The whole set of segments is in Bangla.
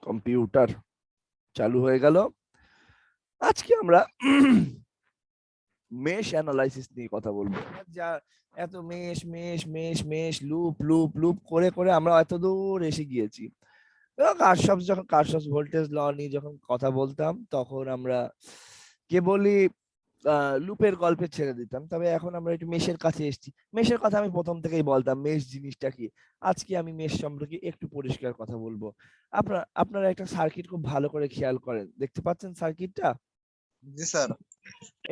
কম্পিউটার চালু হয়ে গেল। আজকে আমরা মেশ অ্যানালাইসিস নিয়ে কথা বলবো। যা এত mesh mesh mesh mesh loop loop loop করে করে আমরা এত দূর এসে গিয়েছি। কারশফস যখন কারশফস ভোল্টেজ ল নিয়ে যখন কথা বলতাম তখন আমরা কেবলই লুপের গল্পে ছেড়ে দিতাম, তবে এখন আমরা একটু মেশের কাছে এসেছি। মেশের কথা আমি প্রথম থেকেই বলতাম মেশ জিনিসটা কি। আজকে আমি মেশ সম্পর্কে একটু পরিষ্কার কথা বলবো। আপনারা একটা সার্কিট খুব ভালো করে খেয়াল করেন, দেখতে পাচ্ছেন সার্কিটটা? জি স্যার।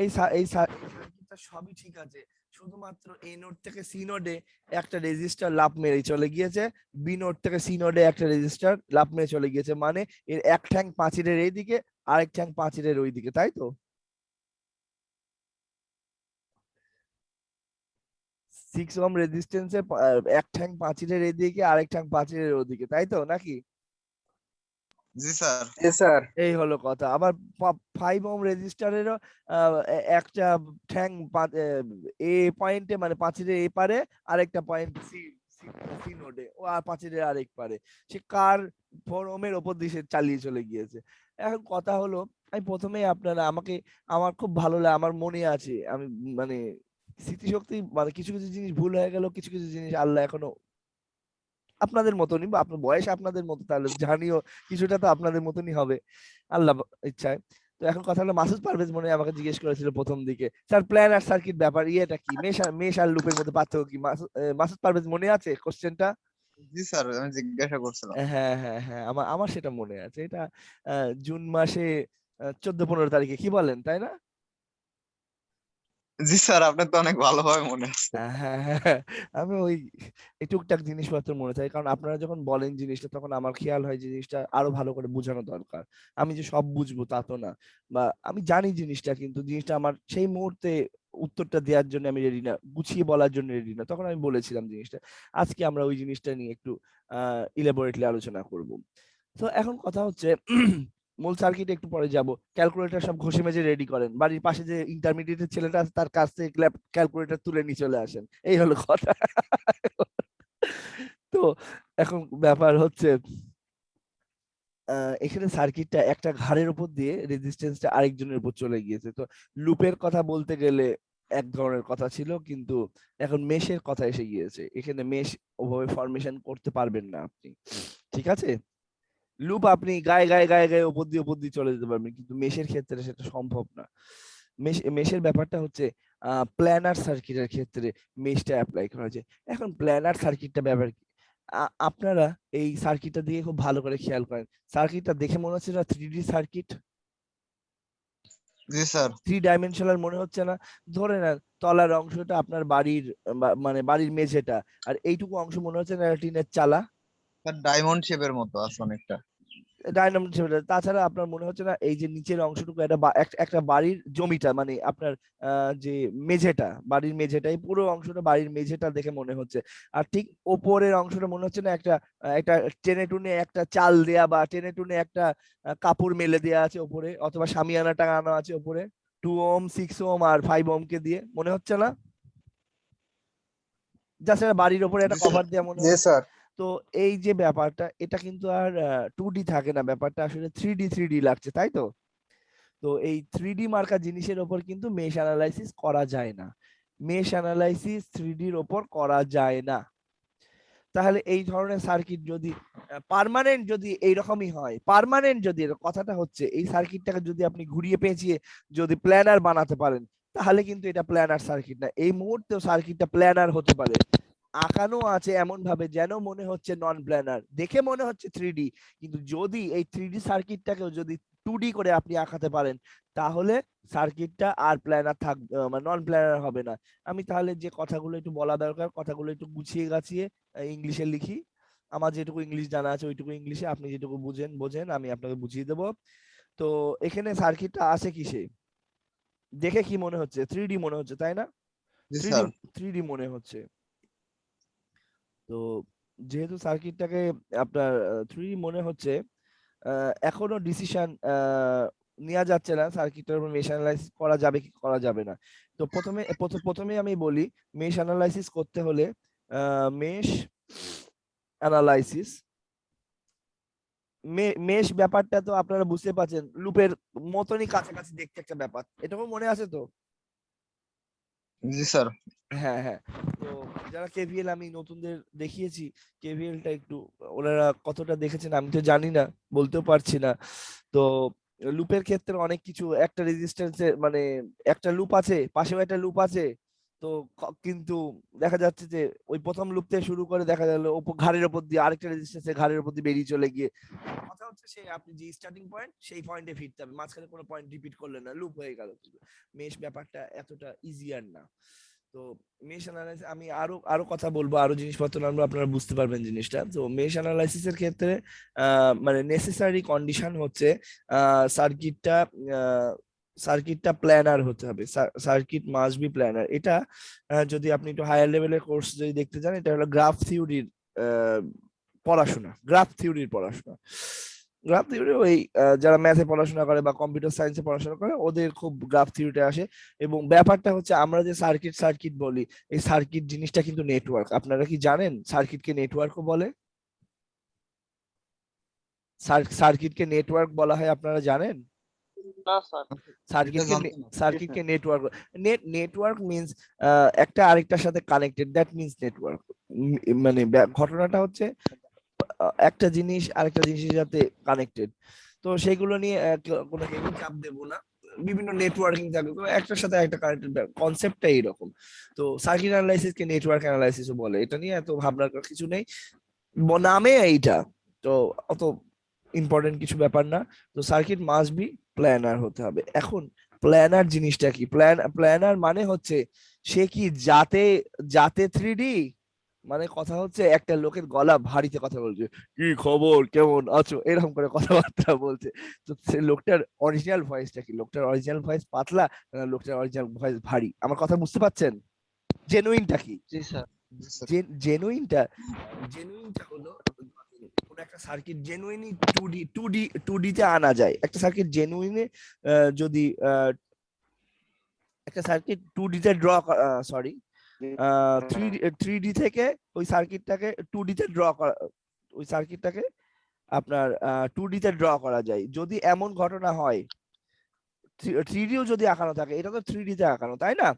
এই সার্কিটটা সবই ঠিক আছে, শুধুমাত্র এ নোড থেকে সি নোডে একটা রেজিস্টার লাফ মেরে চলে গিয়েছে, বি নোড থেকে সি নোডে একটা রেজিস্টার লাফ মেরে চলে গিয়েছে, মানে এর এক ঠ্যাং পাঁচিলের এই দিকে আরেক ঠ্যাং পাঁচিলের ওই দিকে, তাই তো? 6 ওহম রেজিস্ট্যান্সে এক ঠ্যাং পাঁচিলের এদিকে আরেক ঠ্যাং পাঁচিলের ওদিকে, তাই তো নাকি? জি স্যার। জি স্যার। এই হলো কথা। আবার 5 ওহম রেজিস্টারেরও একটা ঠ্যাং এ পয়েন্টে মানে পাঁচিলের এ পারে, আরেকটা পয়েন্ট সি সি নোডে, ও আর পাঁচিলের আরেক পারে। সে কার 4 ওহমের ওপর দিয়ে সে চালিয়ে চলে গিয়েছে। এখন কথা হলো, আমি প্রথমেই আপনারা আমাকে, আমার খুব ভালো লাগে, আমার মনে আছে, আমি মানে স্মৃতিশক্তি মানে কিছু কিছু জিনিস ভুল হয়ে গেল, কিছু কিছু জিনিস আল্লাহ এখনো আপনাদের মতনই, বা আপনার বয়স আপনাদের মতো, তাহলে জানিও কিছুটা তো আপনাদের মতনই হবে আল্লাহ ইচ্ছায়। তো এখন কথা হলো, মাসুদ পারভেজ মনে হয় আমাকে জিজ্ঞেস করেছিল প্রথম দিকে, স্যার প্ল্যান আর সার্কিট ব্যাপার ইয়েটা কি, মেশ আর লুপের মধ্যে পার্থক্য কি? মাসুদ পারভেজ মনে আছে কোশ্চেনটা? জি স্যার, আমি জিজ্ঞাসা করছিলাম। হ্যাঁ হ্যাঁ হ্যাঁ, আমার আমার সেটা মনে আছে। এটা জুন মাসে 14-15 তারিখে, কি বলেন, তাই না? জি স্যার, আপনার তো অনেক ভালোভাবে মনে আছে। হ্যাঁ হ্যাঁ হ্যাঁ, আমি ওই এই টুকটাক জিনিসপত্র মনে থাকে, কারণ আপনারা যখন বলেন জিনিসটা তখন আমার খেয়াল হয় জিনিসটা আরো ভালো করে বোঝানো দরকার। আমি যে সব বুঝবো তা তো না, বা আমি জানি জিনিসটা, কিন্তু জিনিসটা আমার সেই মুহূর্তে উত্তরটা দেওয়ার জন্য আমি রেডি না, গুছিয়ে বলার জন্য রেডি না, তখন আমি বলেছিলাম জিনিসটা। আজকে আমরা ওই জিনিসটা নিয়ে একটু ইলাবোরেটলি আলোচনা করব। তো এখন কথা হচ্ছে মূল সার্কিটে একটু পরে যাব। ক্যালকুলেটর সব ঘষে মেজে রেডি করেন, বাড়ির পাশে যে ইন্টারমিডিয়েটের ছেলেটা আছে তার কাছ থেকে ক্যালকুলেটর তুলে নিয়ে চলে আসেন, এই হলো কথা। তো এখন ব্যাপার হচ্ছে, এখানে সার্কিটটা একটা ঘাড়ের উপর দিয়ে রেজিস্ট্যান্সটা আরেকজনের উপর চলে গিয়েছে। তো লুপের কথা বলতে গেলে এক ধরনের কথা ছিল, কিন্তু এখন মেশের কথা এসে গিয়েছে। এখানে মেশ ওভাবে ফরমেশন করতে পারবেন না আপনি, ঠিক আছে? লুপ আপনি গায়ে গায়ে গায়ে গায়ে উপর দিয়ে চলে যেতে পারবেন, কিন্তু মেশের ক্ষেত্রে সেটা সম্ভব না। মেশের ব্যাপারটা হচ্ছে প্ল্যানার সার্কিটের ক্ষেত্রে মেশটা অ্যাপ্লাই করা যায়। এখন প্ল্যানার সার্কিটটা ব্যাপার কি? আপনারা এই সার্কিটটা দিয়ে খুব ভালো করে খেয়াল করেন, সার্কিটটা দেখে মনে হচ্ছে না 3D সার্কিট? জি স্যার। 3 ডাইমেনশনাল মনে হচ্ছে না? ধরে নেন তলার অংশটা আপনার বাড়ির মানে বাড়ির মেঝেটা, আর এইটুকু অংশ মনে হচ্ছে না টিনের চালা? স্যার ডায়মন্ড শেপের মতো আছে অনেকটা। ডায়নামিক হিসেবে তাছাড়া আপনার মনে হচ্ছে না এই যে নিচের অংশটুকু একটা একটা বাড়ির জমিটা, মানে আপনার যে মেঝেটা, বাড়ির মেঝেটা, এই পুরো অংশটা বাড়ির মেঝেটা দেখে মনে হচ্ছে। আর ঠিক ওপরের অংশটা মনে হচ্ছে না একটা একটা টেনে টুনে একটা চাল দেয়া, বা টেনে টুনে একটা কাপড় মেলে দেয়া আছে ওপরে, অথবা শামিয়ানা টাঙানো আছে ওপরে 2 ওহম 6 ওহম আর 5 ওহম কে দিয়ে, মনে হচ্ছে না? জাস্ট বাড়ির ওপরে জি একটা স্যার। কভার দেওয়া মনে জি হচ্ছে। স্যার। তো এই যে ব্যাপারটা, এটা কিন্তু আর 2D থাকে না, ব্যাপারটা আসলে 3D লাগছে, তাই তো? তো এই 3D মার্কা জিনিসের ওপর কিন্তু মেশ অ্যানালাইসিস করা যায় না। মেশ অ্যানালাইসিস 3Dর ওপর করা যায় না। তাহলে এই ধরনের সার্কিট যদি পার্মানেন্ট, যদি এইরকমই হয়, পার্মানেন্ট যদি, কথাটা হচ্ছে এই সার্কিটটাকে যদি আপনি ঘুরিয়ে পেঁচিয়ে যদি প্ল্যানার বানাতে পারেন, তাহলে কিন্তু এটা প্ল্যানার সার্কিট না। এই মুহূর্তেও সার্কিটটা প্ল্যানার হতে পারে, আঁকানো আছে এমন ভাবে যেন মনে হচ্ছে নন প্ল্যানার, দেখে মনে হচ্ছে 3D, কিন্তু যদি এই 3D সার্কিটটাকেও যদি 2D করে আপনি আঁকাতে পারেন, তাহলে সার্কিটটা আর প্ল্যানার থাকবে মানে নন প্ল্যানার হবে না। আমি তাহলে যে কথাগুলো একটু বলা দরকার, কথাগুলো একটু গুছিয়ে গাছিয়ে ইংলিশে লিখি। আমার যেটুকু ইংলিশ জানা আছে ওইটুকু ইংলিশে, আপনি যেটুকু বুঝেন বোঝেন, আমি আপনাকে বুঝিয়ে দেবো। তো এখানে সার্কিটটা আছে কিসে? দেখে কি মনে হচ্ছে? 3D মনে হচ্ছে, তাই না? জি থ্রিডি স্যার। 3D মনে হচ্ছে। তো যেহেতু সার্কিটটাকে আপনার 3D মনে হচ্ছে, এখনো ডিসিশন নেওয়া যাচ্ছে না সার্কিটের উপর মেশ অ্যানালাইসিস করা যাবে কি করা যাবে না। তো প্রথমে আমি বলি, মেশ অ্যানালাইসিস করতে হলে মেশ অ্যানালাইসিস মেশ ব্যাপারটা তো আপনারা বুঝতে পারছেন, লুপের মতনই কাছাকাছি দেখতে একটা ব্যাপার, এটাও মনে আছে তো? জি স্যার। হ্যাঁ হ্যাঁ। তো যারা কেভিএল আমি নতুনদের দেখিয়েছি, কেভিএলটা একটু ওনারা কতটা দেখেছেন আমি তো জানি না, বলতেও পারছি না। তো লুপের ক্ষেত্রে অনেক কিছু, একটা রেজিস্ট্যান্সে মানে একটা লুপ আছে, পাশেও একটা লুপ আছে। তো কিন্তু দেখা যাচ্ছে যে ওই প্রথম লুপ থেকে শুরু করে দেখা গেল ঘাড়ের ওপর দিয়ে আরেকটা রেজিস্ট্যান্সে ঘাড়ের ওপর দিয়ে বেরিয়ে চলে গিয়ে, কথা হচ্ছে সেই আপনি যে স্টার্টিং পয়েন্ট সেই পয়েন্টে ফিরতে হবে, মাঝখানে কোনো পয়েন্ট রিপিট করলেন না, লুপ হয়ে গেল। মেশ ব্যাপারটা এতটা ইজিয়ার না। তো মেশ অ্যানালাইসিস আমি আরো আরো কথা বলবো, আরো জিনিসপত্র নামবো, আপনারা বুঝতে পারবেন জিনিসটা। তো মেশ অ্যানালাইসিস এর ক্ষেত্রে মানে নেসেসারি কন্ডিশন হচ্ছে সার্কিটটা সার্কিটটা প্ল্যানার হতে হবে, সার্কিট মাস্ট বি প্ল্যানার। এটা যদি আপনি একটু হায়ার লেভেলের কোর্স যদি দেখতে চান, এটা হলো গ্রাফ থিওরির পড়াশোনা, গ্রাফ থিওরির পড়াশোনা। গ্রাফ থিওরি ওই যারা ম্যাথে পড়াশোনা করে বা কম্পিউটার সায়েন্সে পড়াশোনা করে ওদের খুব গ্রাফ থিওরিটা আসে। এবং ব্যাপারটা হচ্ছে আমরা যে সার্কিট সার্কিট বলি, এই সার্কিট জিনিসটা কিন্তু নেটওয়ার্ক। আপনারা কি জানেন সার্কিটকে নেটওয়ার্কও বলে? সার্কিটকে নেটওয়ার্ক বলা হয়, আপনারা জানেন? না স্যার। এটা সার্কিটকে জানতাম না। সার্কিটকে নেটওয়ার্ক, নেটওয়ার্ক মিন্স একটা আরেকটার সাথে কানেক্টেড, দ্যাট মিন্স নেটওয়ার্ক। মানে ঘটনাটা হচ্ছে একটা জিনিস আরেকটা জিনিসের সাথে কানেক্টেড। তো সেগুলো নিয়ে কোনো হেভি চাপ দেবো না, বিভিন্ন নেটওয়ার্কিং থাকবে তো একটার সাথে একটা কানেক্টেড, কনসেপ্টটা এইরকম। তো সার্কিট অ্যানালাইসিস কে নেটওয়ার্ক অ্যানালাইসিসও বলে, এটা নিয়ে এত ভাবনার কিছু নেই, নামে এইটা। তো অত ইম্পর্টেন্ট কিছু ব্যাপার না। তো সার্কিট মাস্ট বি প্ল্যানার হতে হবে। এখন প্ল্যানার জিনিসটা কি? প্ল্যানার মানে হচ্ছে সে কি যাতে যাতে 3D, মানে কথা হচ্ছে একটা লোকের গলা ভারীতে কথা বলছে, কি খবর কেমন আছো এরকম করে কথাবার্তা বলছে। তো সে লোকটার অরিজিনাল ভয়েসটা কি? লোকটার অরিজিনাল ভয়েস পাতলা না লোকটার অরিজিনাল ভয়েস ভারী? আমার কথা বুঝতে পারছেন? জেনুইনটা কি? জি স্যার। জি স্যার। জেনুইনটা জেনুইনটা হলো কোন একটা সার্কিট জেনুইনই টু ডি তে আনা যায়। একটা সার্কিট জেনুইনে যদি একটা সার্কিট টু ডি তে ড্র, সরি, থ্রি ডি থেকে ওই সার্কিটটাকে টু ডি তে ড্র করা, ওই সার্কিটটাকে আপনার টু ডি তে ড্র করা যায় যদি এমন ঘটনা হয়। থ্রি ডিও যদি আঁকানো থাকে, এটা তো থ্রি ডি তে আঁকানো তাই না,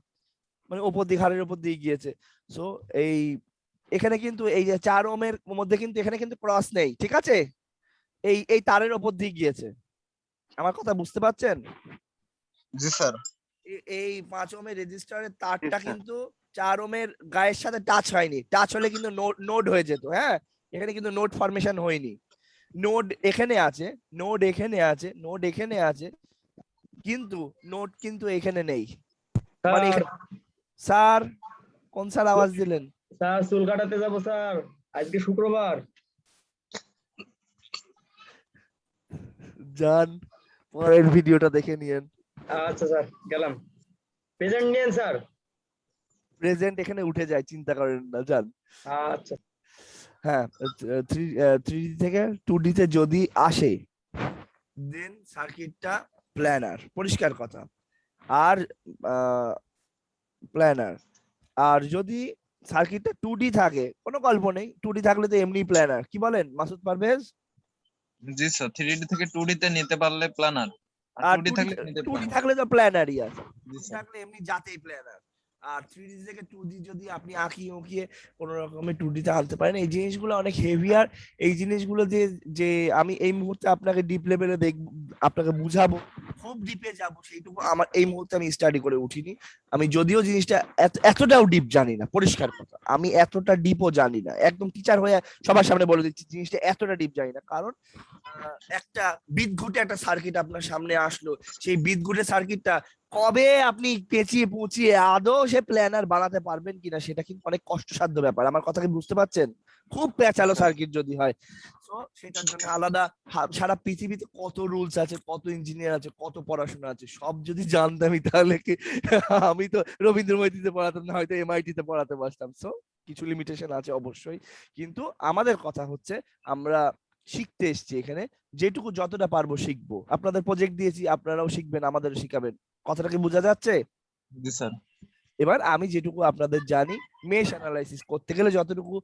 মানে ওপর দিকে ঘাড়ের উপর দিয়ে গিয়েছে। সো এই এখানে কিন্তু এই যে 4 ওহমের মধ্যে কিন্তু এখানে কিন্তু ক্রস নেই, ঠিক আছে? এই এই তারের ওপর দিয়ে গিয়েছে। আমার কথা বুঝতে পারছেন? জি স্যার। এই 5 ওহমের রেজিস্টারের তারটা কিন্তু 4 ওহমের গায়ের সাথে টাচ হয়নি, টাচ হলে কিন্তু নোড হয়ে যেত। হ্যাঁ, এখানে কিন্তু নোড ফরমেশন হয়নি। নোড এখানে আছে, নোড এখানে আছে, নোড এখানে আছে, কিন্তু নোড কিন্তু এখানে নেই। মানে স্যার স্যার, কোন স্যার আওয়াজ দিলেন? স্যার চুল কাটাতে যাবো স্যার, আজকে শুক্রবার। যান, পরের ভিডিওটা দেখে নিয়েন। আচ্ছা স্যার, গেলাম। প্রেজেন্ট নিয়েন স্যার। প্রেজেন্ট এখানে উঠে যায়, চিন্তা করেন না, যান। আচ্ছা হ্যাঁ, থ্রি ডি থেকে টু ডি তে যদি আসে দেন সার্কিটটা প্ল্যানার, পরিষ্কার কথা। আর প্ল্যানার, আর যদি সার্কিটটা টু ডি থাকে, কোনো গল্প নেই, টু ডি থাকলে তো এমনি প্ল্যানার। কি বলেন মাসুদ পারভেজ? জি স্যার, 3D থেকে 2D তে নিতে পারলে প্ল্যানার, আর আর 2D থাকলে নিতে টু ডি প্ল্যানার। থাকলে তো প্ল্যানারই আছে, জি 2D স্যার। থাকলে এমনি যাতেই প্ল্যানার। আর থ্রি ডি থেকে টু ডি যদি আপনি আঁকিয়ে উকিয়ে কোনো রকমের টু ডি তে আনতে পারেন, এই জিনিসগুলো অনেক হেভিয়ার। এই জিনিসগুলো যে যে আমি এই মুহূর্তে আপনাকে ডিপ লেভেলে দেখব, আপনাকে বুঝাবো, খুব ডিপে যাব, সেইটুকু আমার এই মুহূর্তে আমি স্টাডি করে উঠিনি। আমি যদিও জিনিসটা এতটাও ডিপ জানি না, পরিষ্কার কথা, আমি এতটা ডিপও জানি না, একদম টিচার হয়ে সবার সামনে বলে দিচ্ছি জিনিসটা এতটা ডিপ জানি না। কারণ একটা বিদঘুটে একটা সার্কিট আপনার সামনে আসলো, সেই বিদঘুটে সার্কিটটা কবে আপনি পেঁচিয়ে পুচিয়ে আদৌ সে প্ল্যানার বানাতে পারবেন কিনা সেটা কিন্তু অনেক কষ্টসাধ্য ব্যাপার। আমার কথা কি বুঝতে পারছেন? খুব পেঁচালো সার্কিট যদি হয়, তো সেটার জন্য আলাদা সারা পৃথিবীতে কত রুলস আছে, কত ইঞ্জিনিয়ার আছে, কত পড়াশোনা আছে, সব যদি জানতামই তাহলে কি আমি তো রবীন্দ্র ভারতীতে পড়াতাম না, হয়তো এমআইটি তে পড়াতে বসতাম। সো কিছু লিমিটেশন আছে অবশ্যই, কিন্তু আমাদের কথা হচ্ছে আমরা শিখতে এসেছি এখানে, যেটুকু যতটা পারবো শিখবো। আপনাদের প্রজেক্ট দিয়েছি, আপনারাও শিখবেন, আমাদেরও শিখাবেন। কথাটা কি বোঝা যাচ্ছে? জি স্যার। এবার আমি যেটুকু আপনাদের জানি মেশ অ্যানালাইসিস করতে গেলে যতটুকু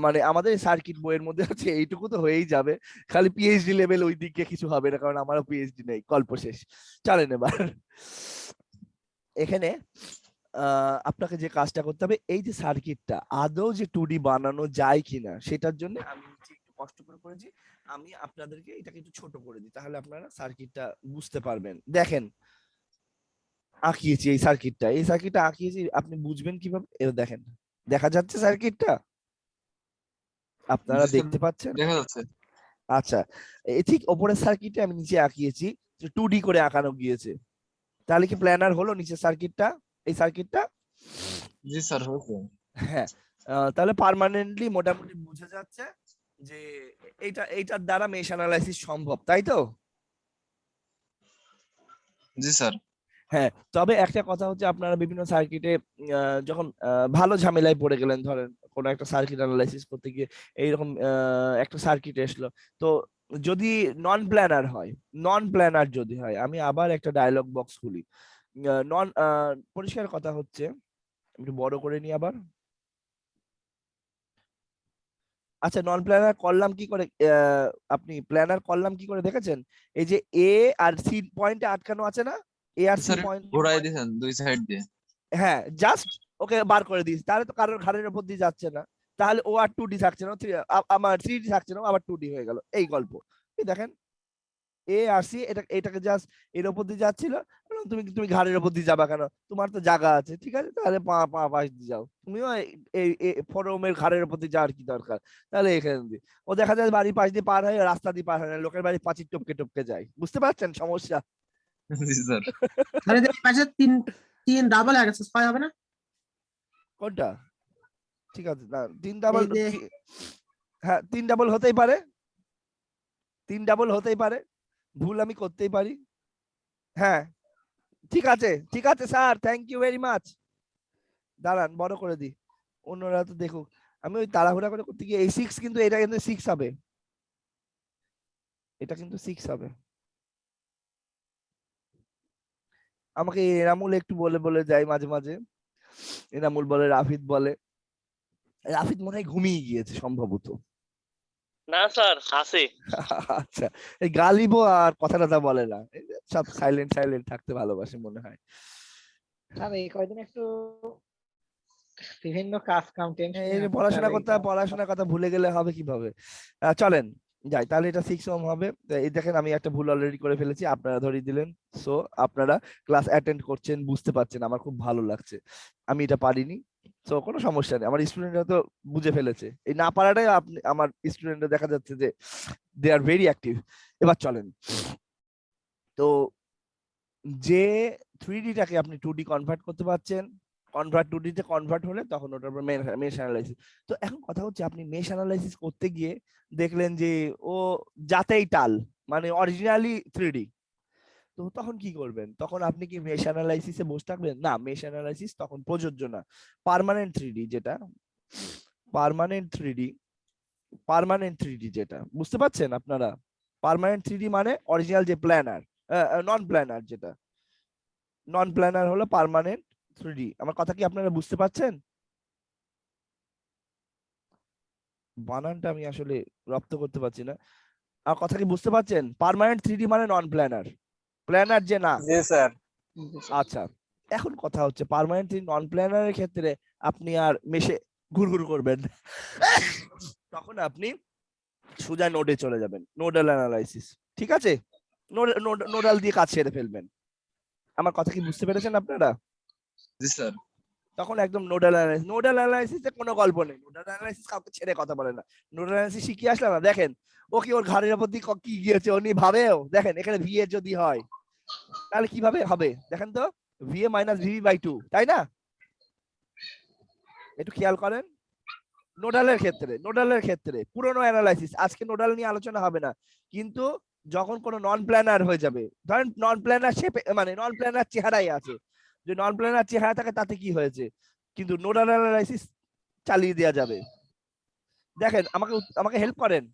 মানে আমাদের সার্কিট বইয়ের মধ্যে আছে এইটুকু তো হয়েই যাবে, খালি পিএইচডি লেভেল ওই দিকে কিছু হবে না, কারণ আমারও পিএইচডি নেই, গল্প শেষ। চলেন এবার এখানে আপনাকে যে কাজটা করতে হবে, এই যে সার্কিটটা আদৌ যে 2D বানানো যায় কিনা সেটার জন্য আমি নিচে একটু কষ্ট করে করেছি। আমি আপনাদেরকে এটাকে একটু ছোট করে দিই, তাহলে আপনারা সার্কিটটা বুঝতে পারবেন। দেখেন আঁকিয়েছি এই সার্কিটটা আঁকিয়েছি, আপনি বুঝবেন কিভাবে? এবার দেখেন, দেখা যাচ্ছে সার্কিটটা? আপনারা জি স্যার, দেখতে পাচ্ছেন? দেখা যাচ্ছে। আচ্ছা, এই ঠিক ওপরের সার্কিটে আমি নিচে আঁকিয়েছি, 2D করে আঁকানো গিয়েছে। তাহলে কি প্ল্যানার হলো নিচের সার্কিটটা, এই সার্কিটটা? জি স্যার, হয়েছে। হ্যাঁ, তাহলে পার্মানেন্টলি মোটামুটি বোঝা যাচ্ছে যে এইটার দ্বারা মেশ অ্যানালাইসিস সম্ভব, তাই তো? জি স্যার। হ্যাঁ, তবে একটা কথা হচ্ছে, আপনারা বিভিন্ন সার্কিটে যখন ভালো ঝামেলায় পড়ে গেলেন, ধরেন কোনো একটা সার্কিট অ্যানালাইসিস করতে গিয়ে এইরকম একটা সার্কিট এসলো, তো যদি নন প্ল্যানার যদি হয়, আমি আবার একটা ডায়লগ বক্স খুলি। নন পরিষ্কার কথা হচ্ছে, একটু বড় করে নিই আবার। আচ্ছা, নন প্ল্যানার করলাম কি করে? আপনি প্ল্যানার করলাম কি করে দেখেছেন? এই যে এ আর সি পয়েন্টে আটকানো আছে না, এ আর সি স্যার পয়েন্ট, ঘোরাই দিয়েছেন দুই সাইড দিয়ে। হ্যাঁ জাস্ট ওকে বার করে দিস, তাহলে তো কারোর ঘাড়ের উপর দিয়ে যাচ্ছে না, তাহলে ও আর 2D থাকছে না, আমার 3D থাকছে না, আবার 2D হয়ে গেল, এই গল্প। এই দেখেন এ আর সি, এটাকে জাস্ট এর উপর দিয়ে যাচ্ছিল, বললাম, তুমি তুমি ঘাড়ের উপর দিয়ে যাবা কেন? তোমার তো জায়গা আছে, ঠিক আছে, তাহলে পা পা পাশ দিয়ে যাও, তুমিও এই ফরমের ঘাড়ের উপর দিয়ে যাওয়ার কি দরকার? তাহলে এখানে দিয়ে ও দেখা যায় বাড়ির পাশ দিয়ে পার হয়ে, রাস্তা দিয়ে পার হয় না, লোকের বাড়ির পাঁচিল টপকে টপকে যায়। বুঝতে পারছেন সমস্যা? জি স্যার। তাহলে এই পাশে তিন তিন ডাবল হয়ে গেছে, 6 হবে না? কোনটা? ঠিক আছে না, 3 ডাবল, এই যে হ্যাঁ 3 ডাবল হতেই পারে, 3 ডাবল হতেই পারে, ভুল আমি করতেই পারি। হ্যাঁ ঠিক আছে sir, thank you very much. দাঁড়ান বড় করে দিই, অন্যরা তো দেখুক। আমি ওই তাড়াহুড়া করে করতে গিয়ে এই 6, কিন্তু এটা কিন্তু 6 হবে, এটা কিন্তু 6 হবে। আমাকে এনামুল একটু বলে বলে যায় মাঝে মাঝে, এনামুল বলে, রাফিদ বলে। রাফিদ মনে হয় ঘুমিয়ে গিয়েছে সম্ভবত। না স্যার, আছে। আচ্ছা, এই গালিবো আর কথা টথা বলে না, এই যে সব সাইলেন্ট সাইলেন্ট থাকতে ভালোবাসে মনে হয়। স্যার এই কয়দিন একটু বিভিন্ন কাজ কাম এই টেনশনে যে আছি পড়াশোনা স্যার, করতে হয়, পড়াশোনার কথা ভুলে গেলে হবে কিভাবে? চলেন যাই, তাহলে এটা 6 ওহম হবে। তো এই দেখেন আমি একটা ভুল অলরেডি করে ফেলেছি, আপনারা ধরিয়ে দিলেন। সো আপনারা ক্লাস অ্যাটেন্ড করছেন, বুঝতে পারছেন, আমার খুব ভালো লাগছে। আমি এটা পারিনি, তো কোনো সমস্যা নেই, আমার স্টুডেন্টরা তো বুঝে ফেলেছে। এই না পারাটাই আপনি আমার স্টুডেন্টরা দেখা যাচ্ছে যে দে আর ভেরি অ্যাক্টিভ। এবার চলেন, তো যে 3D-টাকে আপনি 2D কনভার্ট করতে পারছেন, 2D-তে কনভার্ট হলে তখন ওটার উপর মেশ অ্যানালাইসিস। তো এখন কথা হচ্ছে, আপনি মেশ অ্যানালাইসিস করতে গিয়ে দেখলেন যে ও যাতেই টাল, মানে অরিজিনালি 3D, তো তখন কি করবেন? তখন আপনি কি মেশ অ্যানালাইসিসে বসে থাকবেন? না, মেশ অ্যানালাইসিস তখন প্রযোজ্য না। পার্মানেন্ট 3D যেটা, পার্মানেন্ট 3D পার্মানেন্ট 3D যেটা, বুঝতে পারছেন আপনারা? পার্মানেন্ট 3D মানে অরিজিনাল যে প্ল্যানার, নন প্ল্যানার যেটা, নন প্ল্যানার হলো পার্মানেন্ট 3D। আমার কথা কি আপনারা বুঝতে পারছেন? বানানটা আমি আসলে রপ্ত করতে পারছি না। আর কথা কি বুঝতে পারছেন? পার্মানেন্ট 3D মানে নন প্ল্যানার, প্ল্যানার যে না। জি স্যার। আচ্ছা, এখন কথা হচ্ছে পার্মানেন্ট 3D নন প্ল্যানারের ক্ষেত্রে আপনি আর মেশে ঘুরঘুর করবেন না। তখন আপনি সোজা নোডে চলে যাবেন, নোডাল অ্যানালাইসিস, ঠিক আছে? নোডাল দিয়ে কাজ সেরে ফেলবেন। আমার কথা কি বুঝতে পেরেছেন আপনারা? জি স্যার। তখন একদম নোডাল অ্যানালাইসিসে কোনো গল্প নেই, নোডাল অ্যানালাইসিস কাউকে ছেড়ে কথা বলে না। নোডাল অ্যানালাইসিস শিখিয়ে আসলাম না, দেখেন ও কি ওর ঘাড়ের উপর দিয়ে কি গিয়েছে উনি ভাবেও, দেখেন এখানে ভি এর যদি হয় তাহলে কিভাবে হবে দেখেন তো, V A minus V V by 2, তাই না? একটু খেয়াল করেন। নোডালের ক্ষেত্রে পুরনো অ্যানালাইসিস, আজকে নোডাল নিয়ে আলোচনা হবে না, কিন্তু যখন কোনো নন প্ল্যানার হয়ে যাবে, ধরেন নন প্ল্যানার শেপে, মানে নন প্ল্যানার চেহারাই আছে, যে নন প্ল্যানার চেহারা থাকে তাতে কি হয়েছে, কিন্তু নোডাল অ্যানালাইসিস চালিয়ে দেওয়া যাবে। দেখেন আমাকে আমাকে হেল্প করেন,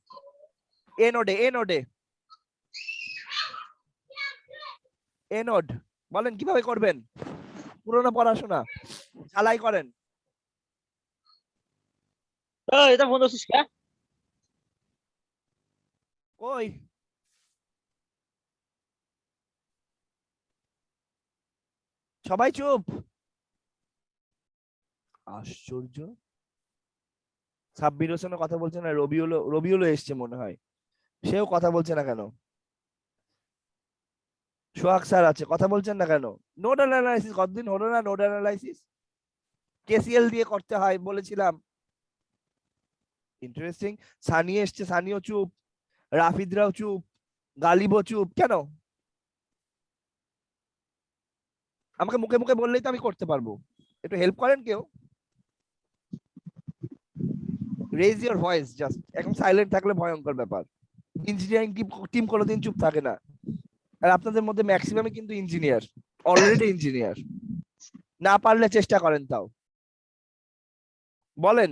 এ নোড বলেন কিভাবে করবেন? পুরোনো পড়াশোনা ঝালাই করেন। এটা ফোন করছিস কে? কই সবাই চুপ, আশ্চর্য। সাব্বির হোসেনও কথা বলছে না, রবিউলও এসছে মনে হয়, সেও কথা বলছে না কেন? সোহাগ স্যার আছে, কথা বলছেন না কেন? নোডাল অ্যানালাইসিস কতদিন হলো না? নোডাল অ্যানালাইসিস কেসিএল দিয়ে করতে হয় বলেছিলাম। ইন্টারেস্টিং। সানি এসছে, সানিও চুপ, রাফিদরাও চুপ, গালিবও চুপ কেন? আমাকে মুখে মুখে বললেই তো আমি করতে পারবো, একটু হেল্প করেন কেউ। রেজ ইওর ভয়েস জাস্ট, এখন সাইলেন্ট থাকলে ভয়ঙ্কর ব্যাপার। ইঞ্জিনিয়ারিং টিম কোনোদিন চুপ থাকে না, আর আপনাদের মধ্যে ম্যাক্সিমামই কিন্তু ইঞ্জিনিয়ার, অলরেডি ইঞ্জিনিয়ার। না পারলে চেষ্টা করেন তাও, বলেন।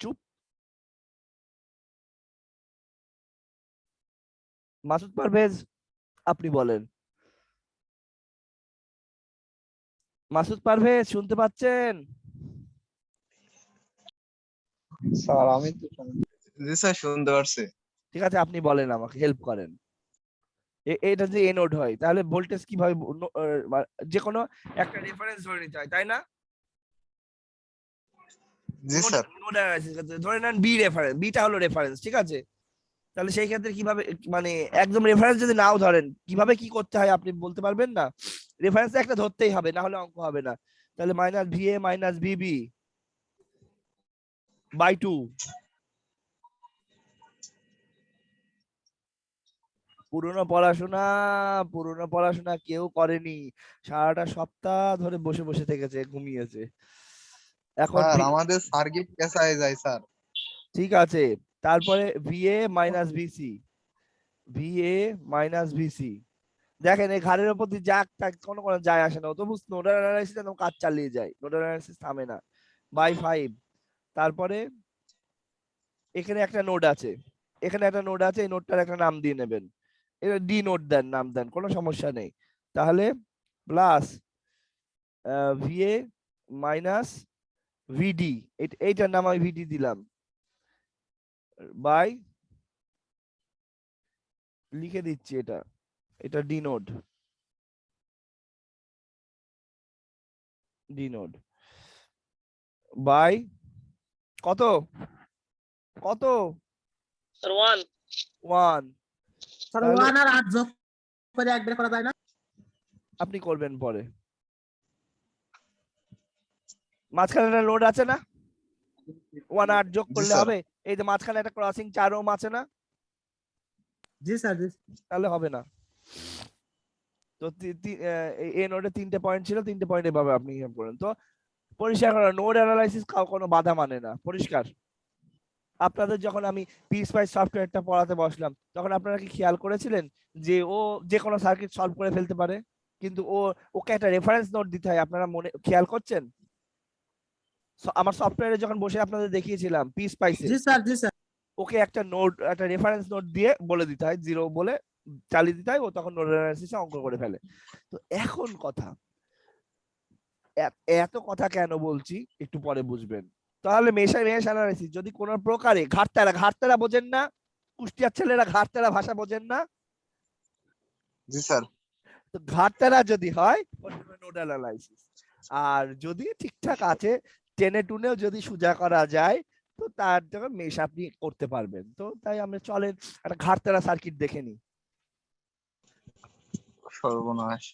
চুপ। মাসুদ পারভেজ আপনি বলেন। মাসুদ পারভেজ শুনতে পাচ্ছেন? স্যার আমি তো জি স্যার শুনতে পারছি। ঠিক আছে, আপনি বলেন, আমাকে হেল্প করেন। এটা যে এ নোড হয় তাহলে ভোল্টেজ কিভাবে যে কোনো একটা রেফারেন্স ধরে নিতে হয়, তাই না? জি স্যার। নোড অ্যানালাইসিস ধরে নেন বি রেফারেন্স, বিটা হলো রেফারেন্স, ঠিক আছে? তাহলে সেই ক্ষেত্রে কিভাবে, মানে একদম রেফারেন্স যদি নাও ধরেন কিভাবে কি করতে হয় আপনি বলতে পারবেন না? রেফারেন্স একটা ধরতেই হবে, না হলে অঙ্ক হবে না। তাহলে minus V A minus V B by 2। পুরনো পড়াশোনা কেউ করেনি, সারাটা সপ্তাহ ধরে বসে বসে থেকেছে, ঘুমিয়েছে। এখন স্যার আমাদের সার্কিট পেছায় যায় স্যার। ঠিক আছে, তারপরে V A minus V C, V A minus V C. দেখেন এই ঘাড়ের উপর দিয়ে যাক টাক কোনো কোনো যায় আসে না, তবু নোডাল অ্যানালাইসিস একদম কাজ চালিয়ে যায়, নোডাল অ্যানালাইসিস থামে না। বাই 5। তারপরে এখানে একটা নোড আছে, এখানে একটা নোড আছে, এই নোডটার একটা নাম দিয়ে নেবেন, এটা ডি নোড দেন, নাম দেন, কোনো সমস্যা নেই। তাহলে প্লাস ভিএ মাইনাস ভিডি, এইটার নাম আমি ভিডি দিলাম, বাই, লিখে দিচ্ছি এটা, এটা D node, D node by কত কত স্যার 1। 1। স্যার তাহলে 1 আর 8 যোগ করে এক বের করা যায় না? আপনি করবেন পরে। মাঝখানে একটা লোড আছে না, 1 8 যোগ জি করলে স্যার। হবে। এই যে মাঝখানে একটা ক্রসিং 4 ওহম আছে না, জি স্যার, জি। তাহলে হবে না। তো এই নোডে 3টে পয়েন্ট ছিল, 3টে পয়েন্ট এভাবে আপনি হিসাব করেন। তো পরিষ্কার করা, নোড অ্যানালাইসিস কোনো বাধা মানে না, পরিষ্কার। আপনাদের যখন আমি পিএসপাই সফটওয়্যারটা পড়াতে বসলাম তখন আপনারা কি খেয়াল করেছিলেন যে ও যে কোনো সার্কিট সলভ করে ফেলতে পারে, কিন্তু ওকে একটা রেফারেন্স নোট দিতে হয়, আপনারা মনে খেয়াল করছেন? আমার সফটওয়্যারে যখন বসে আপনাদের দেখিয়েছিলাম পিএসপাইসে, জি স্যার, জি স্যার। ওকে একটা নোট, একটা রেফারেন্স নোট দিয়ে বলে দিতে হয়, 0 বলে চালিয়ে দিতে হয়, ও তখন নোড অ্যানালাইসিসে অঙ্ক করে ফেলে। তো এখন কথা, এত কথা কেন বলছি একটু পরে বুঝবেন। তাহলে মেশ অ্যানালাইসিস যদি কোনো প্রকারে ঘাটতারা বোঝেন না, কুষ্টিয়ার ছেলেরা ঘাটতারা ভাষা বোঝেন না, জি স্যার। তো ঘাটতারা যদি হয় নোডাল অ্যানালাইসিস, আর যদি ঠিকঠাক আছে টেনে টুনেও যদি সোজা করা যায় তো তার জন্য মেশ আপনি করতে পারবেন। তো তাই আমরা চলেন একটা ঘাটতারা সার্কিট দেখে নিই। সর্বনাশ।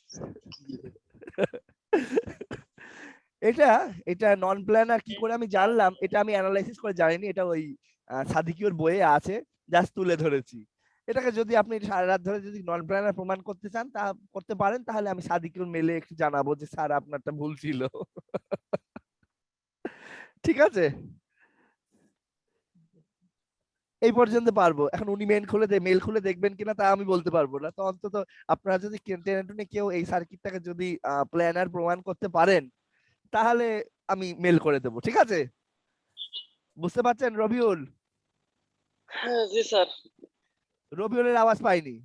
এটা এটা নন প্ল্যানার কি করে আমি জানলাম, এটা আমি অ্যানালাইসিস করে জানিনি, এটা ওই সাদিকিউর বইয়ে আছে, জাস্ট তুলে ধরেছি। এটাকে যদি আপনি সারা রাত ধরে যদি নন প্ল্যানার প্রমাণ করতে চান তা করতে পারেন, তাহলে আমি সাদিকিউর মেলে একটু জানাবো যে স্যার আপনারটা ভুল ছিল। ঠিক আছে, এই পর্যন্ত পারবো। এখন উনি মেল খুলে দেখবেন কিনা তা আমি বলতে পারবো না। তো অন্তত আপনারা যদি টেনে টুনে কেউ এই সার্কিটটাকে যদি প্ল্যানার প্রমাণ করতে পারেন তাহলে আমি মেল করে দেবো, ঠিক আছে? বুঝতে পারছেন রবিউল? হ্যাঁ জি স্যার। রবিউলের আওয়াজ পাইনি।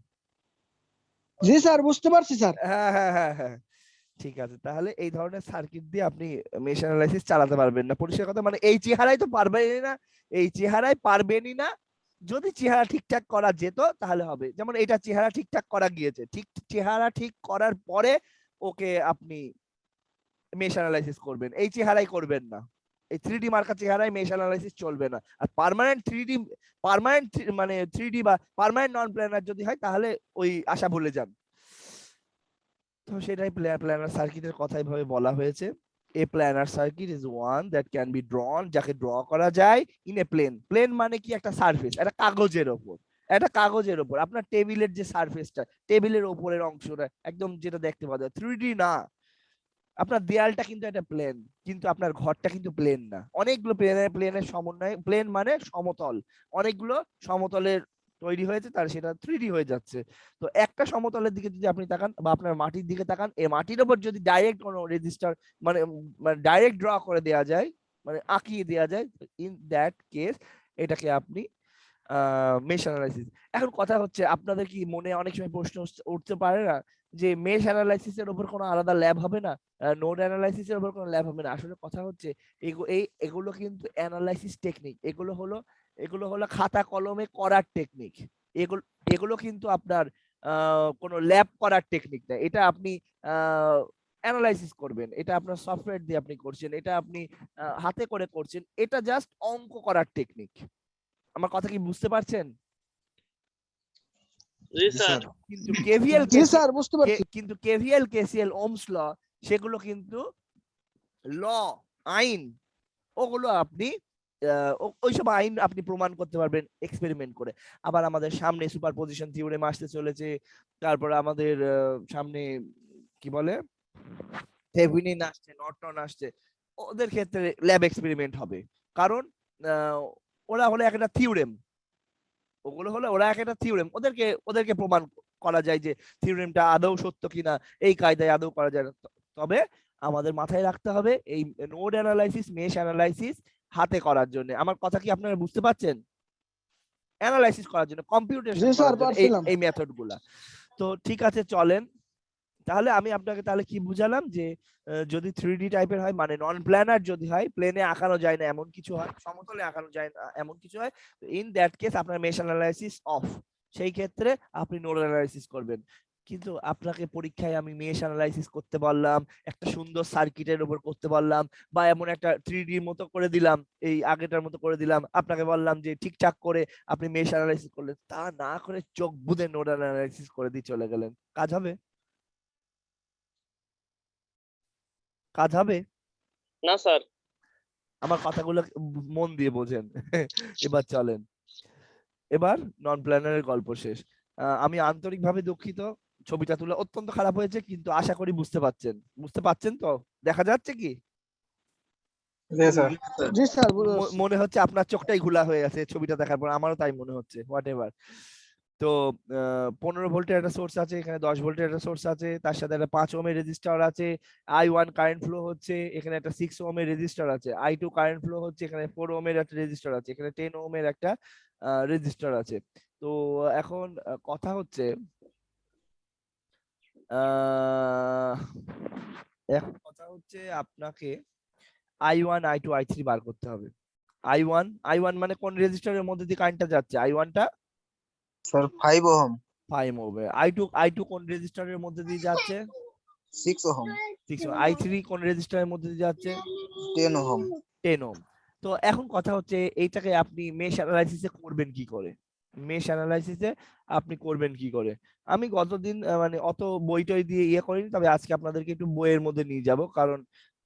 জি স্যার বুঝতে পারছি স্যার। হ্যাঁ হ্যাঁ হ্যাঁ হ্যাঁ ঠিক আছে, তাহলে এই ধরনের সার্কিট দিয়ে আপনি মেশ অ্যানালাইসিস চালাতে পারবেন না, পরিষ্কার কথা। মানে এই চেহারায় তো পারবেনই না, এই চেহারায় পারবেনই না। যদি চেহারা ঠিকঠাক করা যেত তাহলে হবে, যেমন এটা চেহারা ঠিকঠাক করা গিয়েছে, ঠিক চেহারা ঠিক করার পরে ওকে আপনি মেশ অ্যানালাইসিস করবেন, এই চেহারাই করবেন না। এই 3D মার্কা চেহারায় মেশ অ্যানালাইসিস চলবে না। আর পার্মানেন্ট মানে 3D বা পার্মানেন্ট নন প্ল্যানার যদি হয় তাহলে ওই আশা ভুলে যান। তো সেটাই প্ল্যানার সার্কিটের কথাই ভাবে বলা হয়েছে। A planar circuit is one that can be drawn, যাকে ড্র করা যায় ইন এ প্লেন। প্লেন মানে কি? একটা সারফেস, একটা কাগজের ওপর, একটা কাগজের ওপর আপনার টেবিলের যে সারফেসটা, টেবিলের ওপরের অংশটা একদম যেটা দেখতে পাওয়া যায়, 3D না। আপনার দেয়ালটা কিন্তু একটা প্লেন, কিন্তু আপনার ঘরটা কিন্তু প্লেন না। অনেকগুলো প্লেনের সমন্বয়, প্লেন মানে সমতল, অনেকগুলো সমতলের তৈরি হয়েছে, তার সেটা 3D হয়ে যাচ্ছে। তো একটা সমতলের দিকে যদি আপনি তাকান বা আপনার মাটির দিকে তাকান, এই মাটির উপর যদি ডাইরেক্ট কোনো রেজিস্টার মানে ডাইরেক্ট ড্র করে দেওয়া যায়, মানে আঁকিয়ে দেওয়া যায়, ইন দ্যাট কেস এটাকে আপনি মেশ অ্যানালাইসিস। এখন কথা হচ্ছে, আপনাদের কি মনে অনেক সময় প্রশ্ন উঠতে পারে না যে মেশ অ্যানালাইসিস এর উপর কোনো আলাদা ল্যাব হবে না, নোড অ্যানালাইসিস এর উপর কোনো ল্যাব হবে না? আসলে কথা হচ্ছে এগুলো কিন্তু অ্যানালাইসিস টেকনিক, এগুলো হলো খাতা কলমে করার টেকনিক। এগুলো এগুলো কিন্তু আপনার কোনো ল্যাব করার টেকনিক না। এটা আপনি অ্যানালাইসিস করবেন, এটা আপনার সফটওয়্যার দিয়ে আপনি করছেন, এটা আপনি হাতে করে করছেন, এটা জাস্ট অঙ্ক করার টেকনিক। আমার কথা কি বুঝতে পারছেন? জি স্যার। কিন্তু কেভিএল জি স্যার বুঝতে পারছি। কিন্তু কেভিএল কেসিএল ওমস ল সেগুলো কিন্তু ল, আইন, ওগুলো আপনি ওইসব আইন আপনি প্রমাণ করতে পারবেন এক্সপেরিমেন্ট করে। আবার আমাদের সামনে সুপারপজিশন থিওরেম আসতে চলেছে, তারপর আমাদের সামনে কি বলে থেভেনিন আসছে, নর্টন আসছে, ওদের ক্ষেত্রে ল্যাব এক্সপেরিমেন্ট হবে। কারণ ওরা হলো একটা থিওরেম, ওরা একটা থিওরেম, ওদেরকে প্রমাণ করা যায় যে থিওরেমটা আদৌ সত্য কিনা, এই কায়দায় আদৌ করা যায় না। তবে আমাদের মাথায় রাখতে হবে এই নোড অ্যানালাইসিস, মেশ অ্যানালাইসিস হাতে করার জন্য। আমার কথা কি আপনারা বুঝতে পারছেন? অ্যানালাইসিস করার জন্য, কম্পিউটেশন জি করার স্যার জন্য পারছিলাম। এই মেথড গুলা। তো ঠিক আছে, চলেন তাহলে আমি আপনাকে তাহলে কি বুঝালাম যে যদি 3D টাইপের হয়, মানে নন প্ল্যানার যদি হয়, প্লেনে আঁকানো যায় না এমন কিছু হয়, সমতলে আঁকানো যায় না এমন কিছু হয়, ইন দ্যাট কেস আপনার মেশ অ্যানালাইসিস অফ। সেই ক্ষেত্রে আপনি নোড অ্যানালাইসিস করবেন। কিন্তু আপনাকে পরীক্ষায় আমি মেশ অ্যানালাইসিস করতে বললাম, একটা সুন্দর সার্কিটের উপর করতে বললাম, বা এমন একটা 3D মতো করে দিলাম, এই আগেটার মতো করে দিলাম, আপনাকে বললাম যে ঠিকঠাক করে আপনি মেশ অ্যানালাইসিস করলেন, তা না করে চোখ বুঁদে নোড অ্যানালাইসিস করে দিয়ে চলে গেলেন, কাজ হবে? কাজ হবে? না স্যার। আমার কথাগুলো মন দিয়ে বোঝেন। এবার চলেন, এবার নন প্ল্যানারের গল্প শেষ। আমি আন্তরিকভাবে দুঃখিত, ছবিটা তুলে অত্যন্ত খারাপ হয়েছে, কিন্তু আশা করি বুঝতে পারছেন তো? দেখা যাচ্ছে কি? জি স্যার মনে হচ্ছে আপনার চোখটাই ঘোলা হয়ে গেছে ছবিটা দেখার পর, আমারও তাই মনে হচ্ছে, হোয়াট এভার। তো 15 ভোল্টের একটা সোর্স আছে, এখানে 10 ভোল্টের একটা সোর্স আছে, তার সাথে একটা 5 ওহমের রেজিস্টার আছে, I1 কারেন্ট ফ্লো হচ্ছে, এখানে একটা 6 ওহমের রেজিস্টার আছে, I2 কারেন্ট ফ্লো হচ্ছে, এখানে 4 ওহমের একটা রেজিস্টার আছে, এখানে 10 ওহমের একটা রেজিস্টার আছে। তো এখন কথা হচ্ছে আহ এখন কথা হচ্ছে আপনাকে I1 I2 I3 বার করতে হবে। I1 মানে কোন রেজিস্টারের মধ্যে দিয়ে কারেন্টটা যাচ্ছে? I1টা স্যার 5 ওহম 5 ওহম। I2 কোন রেজিস্টারের মধ্যে দিয়ে যাচ্ছে? 6 ওহম 6 ওহম। I3 কোন রেজিস্টারের মধ্যে দিয়ে যাচ্ছে? 10 ওহম 10 ওহম। তো এখন কথা হচ্ছে এইটাকে আপনি মেশ অ্যানালাইসিসে করবেন কি করে? মেশ অ্যানালাইসিসে আপনি করবেন কি করে? আমি গতদিন মানে অত বই-টই দিয়ে ইয়ে করিনি, তবে আজকে আপনাদেরকে একটু বইয়ের মধ্যে নিয়ে যাব, কারণ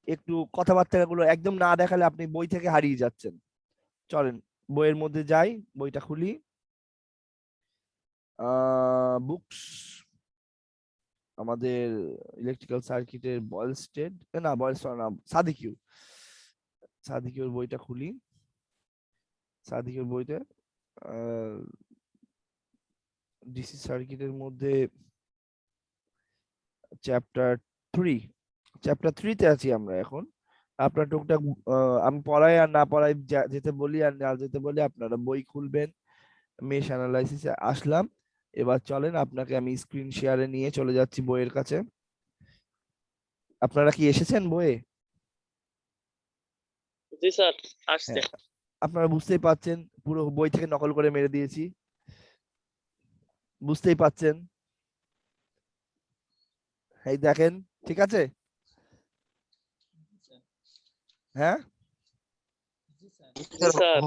একটু কথাবার্তাগুলো একদম না দেখালে আপনি বই থেকে হারিয়ে যাচ্ছেন। চলেন বইয়ের মধ্যে যাই, বইটা খুলি, বুকস, আমাদের ইলেকট্রিক্যাল সার্কিটের বয়েলস্টেড, না বয়েলস্টেড না, সাদিকিউর বইটা খুলি। সাদিকিউর বইতে ডিসি সার্কিটের মধ্যে চ্যাপ্টার 3 তে আছি আমরা এখন। আপনার টুকটাক আমি পড়াই আর না পড়াই, যেতে বলি আর না যেতে বলি, আপনারা বই খুলবেন, মেশ অ্যানালাইসিসে আসলাম। এবার চলেন আপনাকে আমি স্ক্রিন শেয়ারে নিয়ে চলে যাচ্ছি বইয়ের কাছে। আপনারা কি এসেছেন বইয়ে? জি স্যার আসছে। হ্যাঁ, আপনারা বুঝতেই পাচ্ছেন, পুরো বই থেকে নকল করে মেরে দিয়েছি, বুঝতেই পাচ্ছেন। এই দেখেন, ঠিক আছে? হ্যাঁ, জি স্যার স্যার।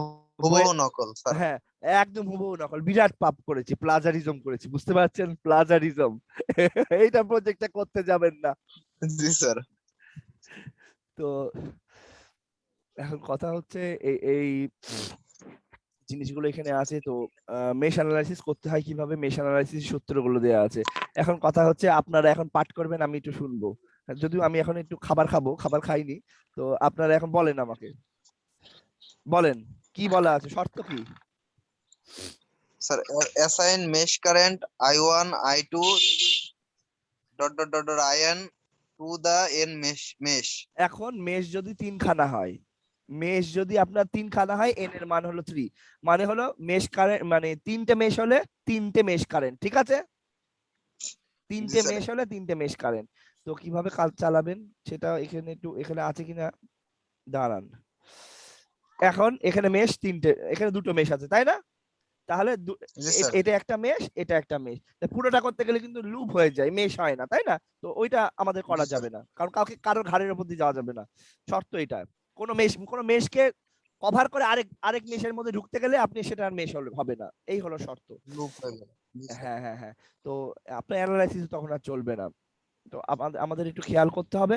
হুবহু নকল স্যার। হ্যাঁ, একদম হুবহু নকল। বিরাট পাপ করেছি, প্লাজারিজম করেছি, বুঝতে পারছেন? প্লাজারিজম। এইটা প্রজেক্টটা করতে যাবেন না। জি স্যার। তো এখন কথা হচ্ছে এই জিনিসগুলো এখানে আছে। তো মেশ অ্যানালাইসিস করতে হয় কিভাবে, মেশ অ্যানালাইসিস সূত্রগুলো দেওয়া আছে। এখন কথা হচ্ছে আপনারা এখন পাঠ করবেন, আমি একটু শুনবো। যদিও আমি এখন একটু খাবার খাবো, খাবার খাইনি। তো আপনারা এখন বলেন, আমাকে বলেন কি বলা আছে, শর্ত কি? Sir assign mesh current I1 I2 IN to the N mesh. এখন মেশ যদি তিনখানা হয়, মেশ যদি আপনার তিনখানা হয়, এন এর মান হলো 3, মানে হলো মেশ কারেন্ট, মানে তিনটে মেশ হলে তিনটে মেশ কারেন্ট, ঠিক আছে? তিনটে স্যার। মেশ হলে তিনটে মেশ কারেন্ট। তো কিভাবে কাজ চালাবেন সেটা এখানে একটু, এখানে আছে কিনা দাঁড়ান। এখন এখানে মেশ তিনটে, এখানে দুটো মেশ আছে, তাই না? তাহলে জি স্যার। এটা একটা মেশ, এটা একটা মেশ। পুরোটা করতে গেলে কিন্তু লুপ হয়ে যায়, মেশ হয় না, তাই না? তো ওইটা আমাদের করা জি স্যার। যাবে না, কারণ কাউকে কারোর ঘাড়ের উপর দিয়ে যাওয়া যাবে না। শর্ত এটা, কোনো মেশকে কভার করে আরেক আরেক মেশের মধ্যে ঢুকতে গেলে আপনি সেটা আর মেশ হবে না, এই হলো শর্ত। লুপ হয়ে গেল। জি স্যার। হ্যাঁ হ্যাঁ হ্যাঁ। তো আপনার অ্যানালাইসিস তখন আর চলবে না। তো আমাদের একটু খেয়াল করতে হবে।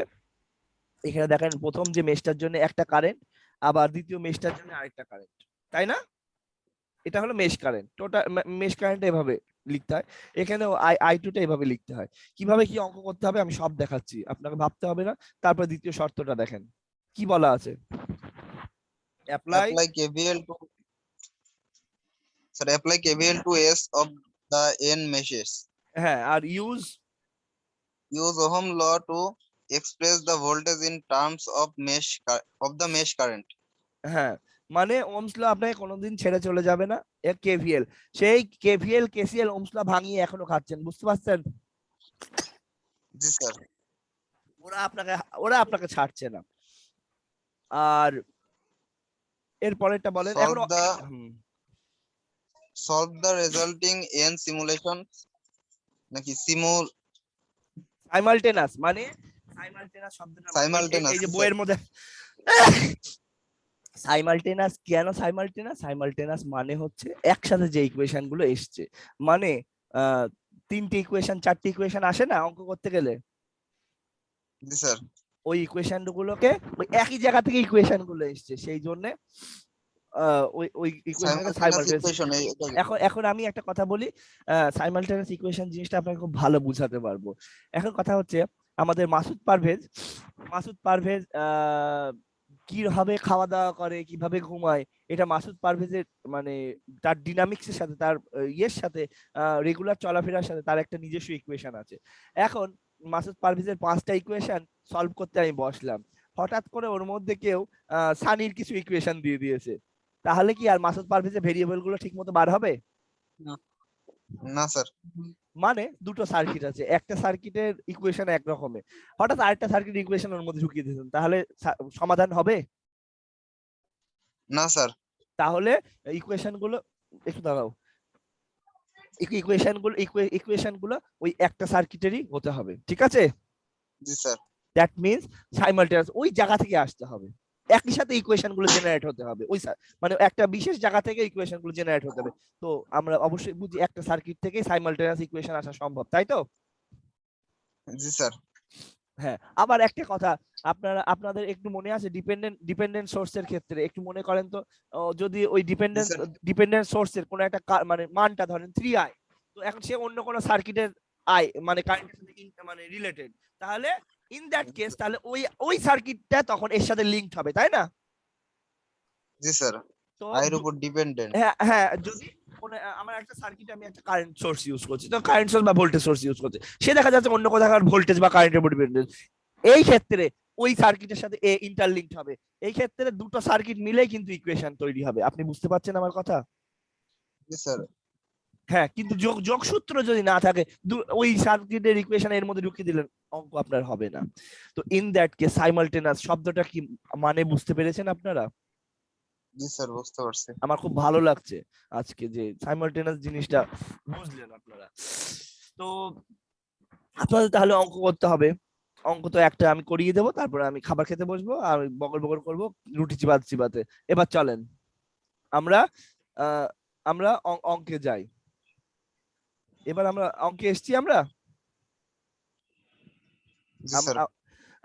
এখানে দেখেন, প্রথম যে মেশটার জন্য একটা কারেন্ট, আবার দ্বিতীয় মেশটার জন্য আরেকটা কারেন্ট, তাই না? এটা হলো mesh current. Total mesh current এভাবে লিখতে হয়। এখানেও I2 টা এভাবে লিখতে হয়। কিভাবে কি অঙ্ক করতে হবে আমি সব দেখাচ্ছি, আপনাকে ভাবতে হবে না। তারপর দ্বিতীয় শর্তটা দেখেন কি বলা আছে, apply. Apply KVL to sir apply KVL to S of the N meshes. হ্যাঁ, আর use Use Ohm law to express the voltage in terms of the mesh current. হ্যাঁ, মানে ওহমস ল আপনাকে কোনোদিন ছেড়ে চলে যাবে না। কেভিএল, সেই কেভিএল কেসিএল ওহমস ল ভাঙিয়ে এখনো খাচ্ছেন, বুঝতে পারছেন? জি স্যার। ওরা আপনাকে ওরা আপনাকে ছাড়ছে না। আর এর পরেরটা বলেন এখন। Solve the resulting n simulation নাকি সাইমালটেনাস, মানে সাইমালটেনাস শব্দটা মানে Simultaneous, এই যে স্যার। বইয়ের মধ্যে সাইমালটেনাস, কেন সাইমালটেনাস? সাইমালটেনাস মানে হচ্ছে একসাথে যে ইকুয়েশন গুলো এসছে, মানে তিনটে ইকুয়েশন চারটে ইকুয়েশন আসে না অঙ্ক করতে গেলে, জি স্যার। ওই ইকুয়েশন গুলোকে ওই একই জায়গা থেকে ইকুয়েশন গুলো এসছে, সেই জন্য ওই ওই ইকুয়েশনকে Simultaneous সাইমালটেনাস। equation এখন আমি একটা কথা বলি, সাইমালটেনিয়াস ইকুয়েশন জিনিসটা আপনাকে খুব ভালো বুঝাতে পারবো। এখন কথা হচ্ছে, আমাদের মাসুদ পারভেজ কিভাবে খাওয়া দাওয়া করে, কিভাবে ঘুমায়, এটা মাসুদ পারভেজের মানে তার ডিনামিক্সের সাথে, তার ইয়ের সাথে, রেগুলার চলাফেরার সাথে তার একটা নিজস্ব ইকুয়েশন আছে। এখন মাসুদ পারভেজের 5টা ইকুয়েশন সলভ করতে আমি বসলাম, হঠাৎ করে ওর মধ্যে কেউ সানির কিছু ইকুয়েশন দিয়ে দিয়েছে, তাহলে কি আর মাসুদ পারভেজের ভেরিয়েবল গুলো ঠিক মতো বার হবে? না স্যার। মানে দুটো সার্কিট আছে, একটা সার্কিটের ইকুয়েশন এক রকমের, হঠাৎ আরেকটা সার্কিট ইকুয়েশন ওর মধ্যে ঢুকিয়ে দিয়েছেন, তাহলে সমাধান হবে? না স্যার। তাহলে ইকুয়েশন গুলো একটু দাঁড়াও, ইকুয়েশন গুলো ওই একটা সার্কিটেরই হতে হবে, ঠিক আছে? জি স্যার। দ্যাট মিন্স সাইমালটেনিয়াস ওই জায়গা থেকে আসতে হবে, একই সাথে ইকুয়েশন গুলো জেনারেট হতে হবে, ওই মানে একটা বিশেষ জায়গা থেকে ইকুয়েশন গুলো জেনারেট হতে হবে। তো আমরা অবশ্যই বুঝি একটা সার্কিট থেকে সাইমালটেনিয়াস ইকুয়েশন আসা সম্ভব, তাই তো? জি স্যার। হ্যাঁ, আবার একটা কথা, আপনাদের একটু মনে আছে ডিপেন্ডেন্ট সোর্সের ক্ষেত্রে একটু মনে করেন তো, যদি ওই ডিপেন্ডেন্ট সোর্সের কোনো একটা মানে মানটা ধরেন 3i, তো এখন সে অন্য কোনো সার্কিটের আই মানে কারেন্টের সাথে মানে রিলেটেড, তাহলে ইন দ্যাট কেস তাহলে ওই সার্কিটটা তখন এর সাথে লিংকড হবে, তাই না? জি স্যার। তো এর উপর ডিপেন্ডেন্ট। হ্যাঁ হ্যাঁ, যদি আমার একটা সার্কিটে আমি একটা কারেন্ট সোর্স ইউজ করছি, তো কারেন্ট সোর্স বা ভোল্টেজ সোর্স ইউজ করছি, সে দেখা যাচ্ছে অন্য কোথাকার ভোল্টেজ বা কারেন্টের উপর ডিপেন্ডেন্ট, এই ক্ষেত্রে ওই সার্কিটের সাথে এ ইন্টারলিংকড হবে, এই ক্ষেত্রে দুটো সার্কিট মিলেই কিন্তু ইকুয়েশন তৈরি হবে। আপনি বুঝতে পারছেন আমার কথা? জি স্যার। হ্যাঁ, কিন্তু যোগসূত্র যদি না থাকে ওই সার্কিটের ইকুয়েশন এর মধ্যে ঢুকিয়ে দিলেন, অঙ্ক আপনার হবে না। তো ইন দ্যাট কেস সাইমালটেনাস শব্দটা কি মানে বুঝতে পেরেছেন আপনারা? জি স্যার, বুঝতে পারছি। আমার খুব ভালো লাগছে আজকে যে সাইমালটেনাস জিনিসটা বুঝলেন আপনারা। তো আপনাদের তাহলে অঙ্ক করতে হবে। অঙ্ক তো একটা আমি করিয়ে দেবো, তারপরে আমি খাবার খেতে বসবো আর বগর বগর করবো রুটি চিবাতে চিবাতে। এবার চলেন আমরা আমরা অঙ্কে যাই। এবার আমরা অঙ্কে এসছি। জি স্যার।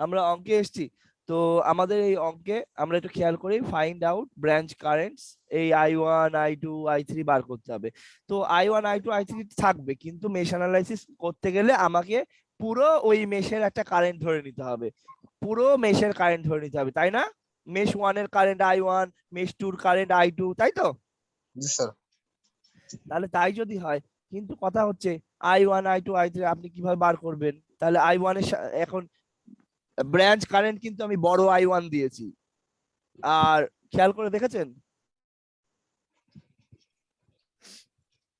আমরা অঙ্কে এসছি। তো আমাদের এই অঙ্কে আমরা একটু খেয়াল করি, ফাইন্ড আউট ব্রাঞ্চ কারেন্টস। এই I1 I2 I3 বার করতে হবে। তো I1 I2 I3 থাকবে, কিন্তু মেশ অ্যানালাইসিস করতে গেলে আমাকে পুরো ওই মেশের একটা কারেন্ট ধরে নিতে হবে, পুরো মেশের কারেন্ট ধরে নিতে হবে, তাই না? মেশ 1 এর কারেন্ট I1, মেশ 2 এর কারেন্ট I2, তাই তো? জি স্যার। তাহলে তাই যদি হয়, কিন্তু কথা হচ্ছে I1 I2 I3 আপনি কিভাবে বার করবেন? তাহলে I1 এর এখন ব্রাঞ্চ কারেন্ট কিন্তু আমি বড় I1 দিয়েছি, আর খেয়াল করে দেখেছেন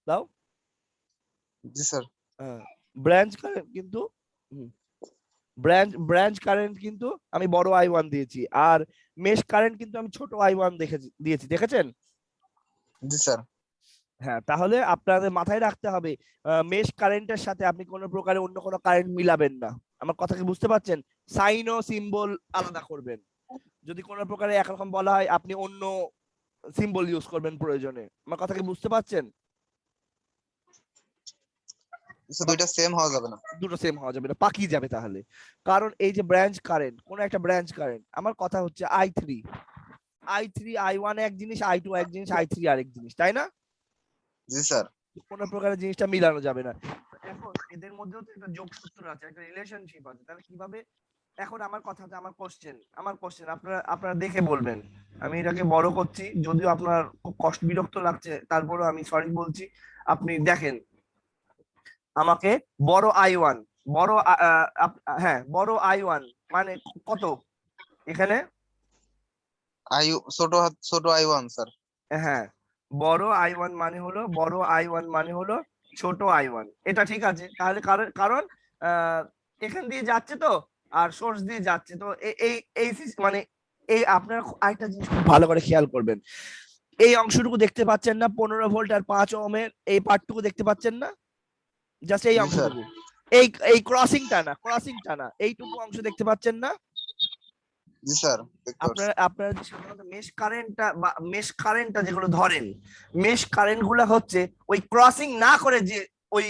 দাও জি স্যার। ব্রাঞ্চ কারেন্ট কিন্তু ব্রাঞ্চ কারেন্ট কিন্তু আমি বড় I1 দিয়েছি, আর মেশ কারেন্ট কিন্তু আমি ছোট I1 দিয়েছি, দেখেছেন? জি স্যার। হ্যাঁ, তাহলে আপনাদের মাথায় রাখতে হবে মেশ কারেন্টের সাথে আপনি কোনো প্রকারে অন্য কোনো কারেন্ট মিলাবেন না। আমার কথা কি বুঝতে পারছেন? সাইন ও সিম্বল আলাদা করবেন। যদি কোনো প্রকারে একরকম বলা হয়, আপনি অন্য সিম্বল ইউজ করবেন প্রয়োজনে। আমার কথা কি বুঝতে পারছেন? দুইটা সেম হওয়া যাবে না। দুটো সেম হওয়া যাবে না, পাকিয়ে যাবে তাহলে। কারণ এই যে ব্রাঞ্চ কারেন্ট, কোন একটা ব্রাঞ্চ কারেন্ট, আমার কথা হচ্ছে I3 I1 এক জিনিস, I2 এক জিনিস, I3 আরেক জিনিস, তাই না? জি স্যার। কোন প্রকারের জিনিসটা মিলানো যাবে না। এখন এদের মধ্যেও তো একটা যোগসূত্র আছে, একটা রিলেশনশিপ আছে, তাহলে কিভাবে? এখন আমার কোশ্চেন আপনারা দেখে বলবেন। আমি এটাকে বড় করছি, যদিও আপনার খুব কষ্ট বিরক্ত লাগছে, তারপরেও আমি সরি বলছি। আপনি দেখেন, আমাকে বড় I1, বড় I1 মানে কত এখানে? ছোট I1 স্যার। হ্যাঁ, বড় I1 মানে হলো ছোট I1। এটা ঠিক আছে। তাহলে কারণ এখান দিয়ে যাচ্ছে তো, আর সোর্স দিয়ে যাচ্ছে তো, এই মানে এই আপনার আরেকটা জিনিস খুব ভালো করে খেয়াল করবেন। এই অংশটুকু দেখতে পাচ্ছেন না, 15 ভোল্ট আর 5 ওহমের এই পার্টটুকু দেখতে পাচ্ছেন না? জাস্ট এই জি, অংশটুকু, এই ক্রসিংটা না, এইটুকু অংশ দেখতে পাচ্ছেন না? জি স্যার, দেখতে পাচ্ছি। আপনারা যে সাধারণত মেশ কারেন্টটা যেগুলো ধরেন, মেশ কারেন্ট গুলা হচ্ছে ওই ক্রসিং না করে যে ওই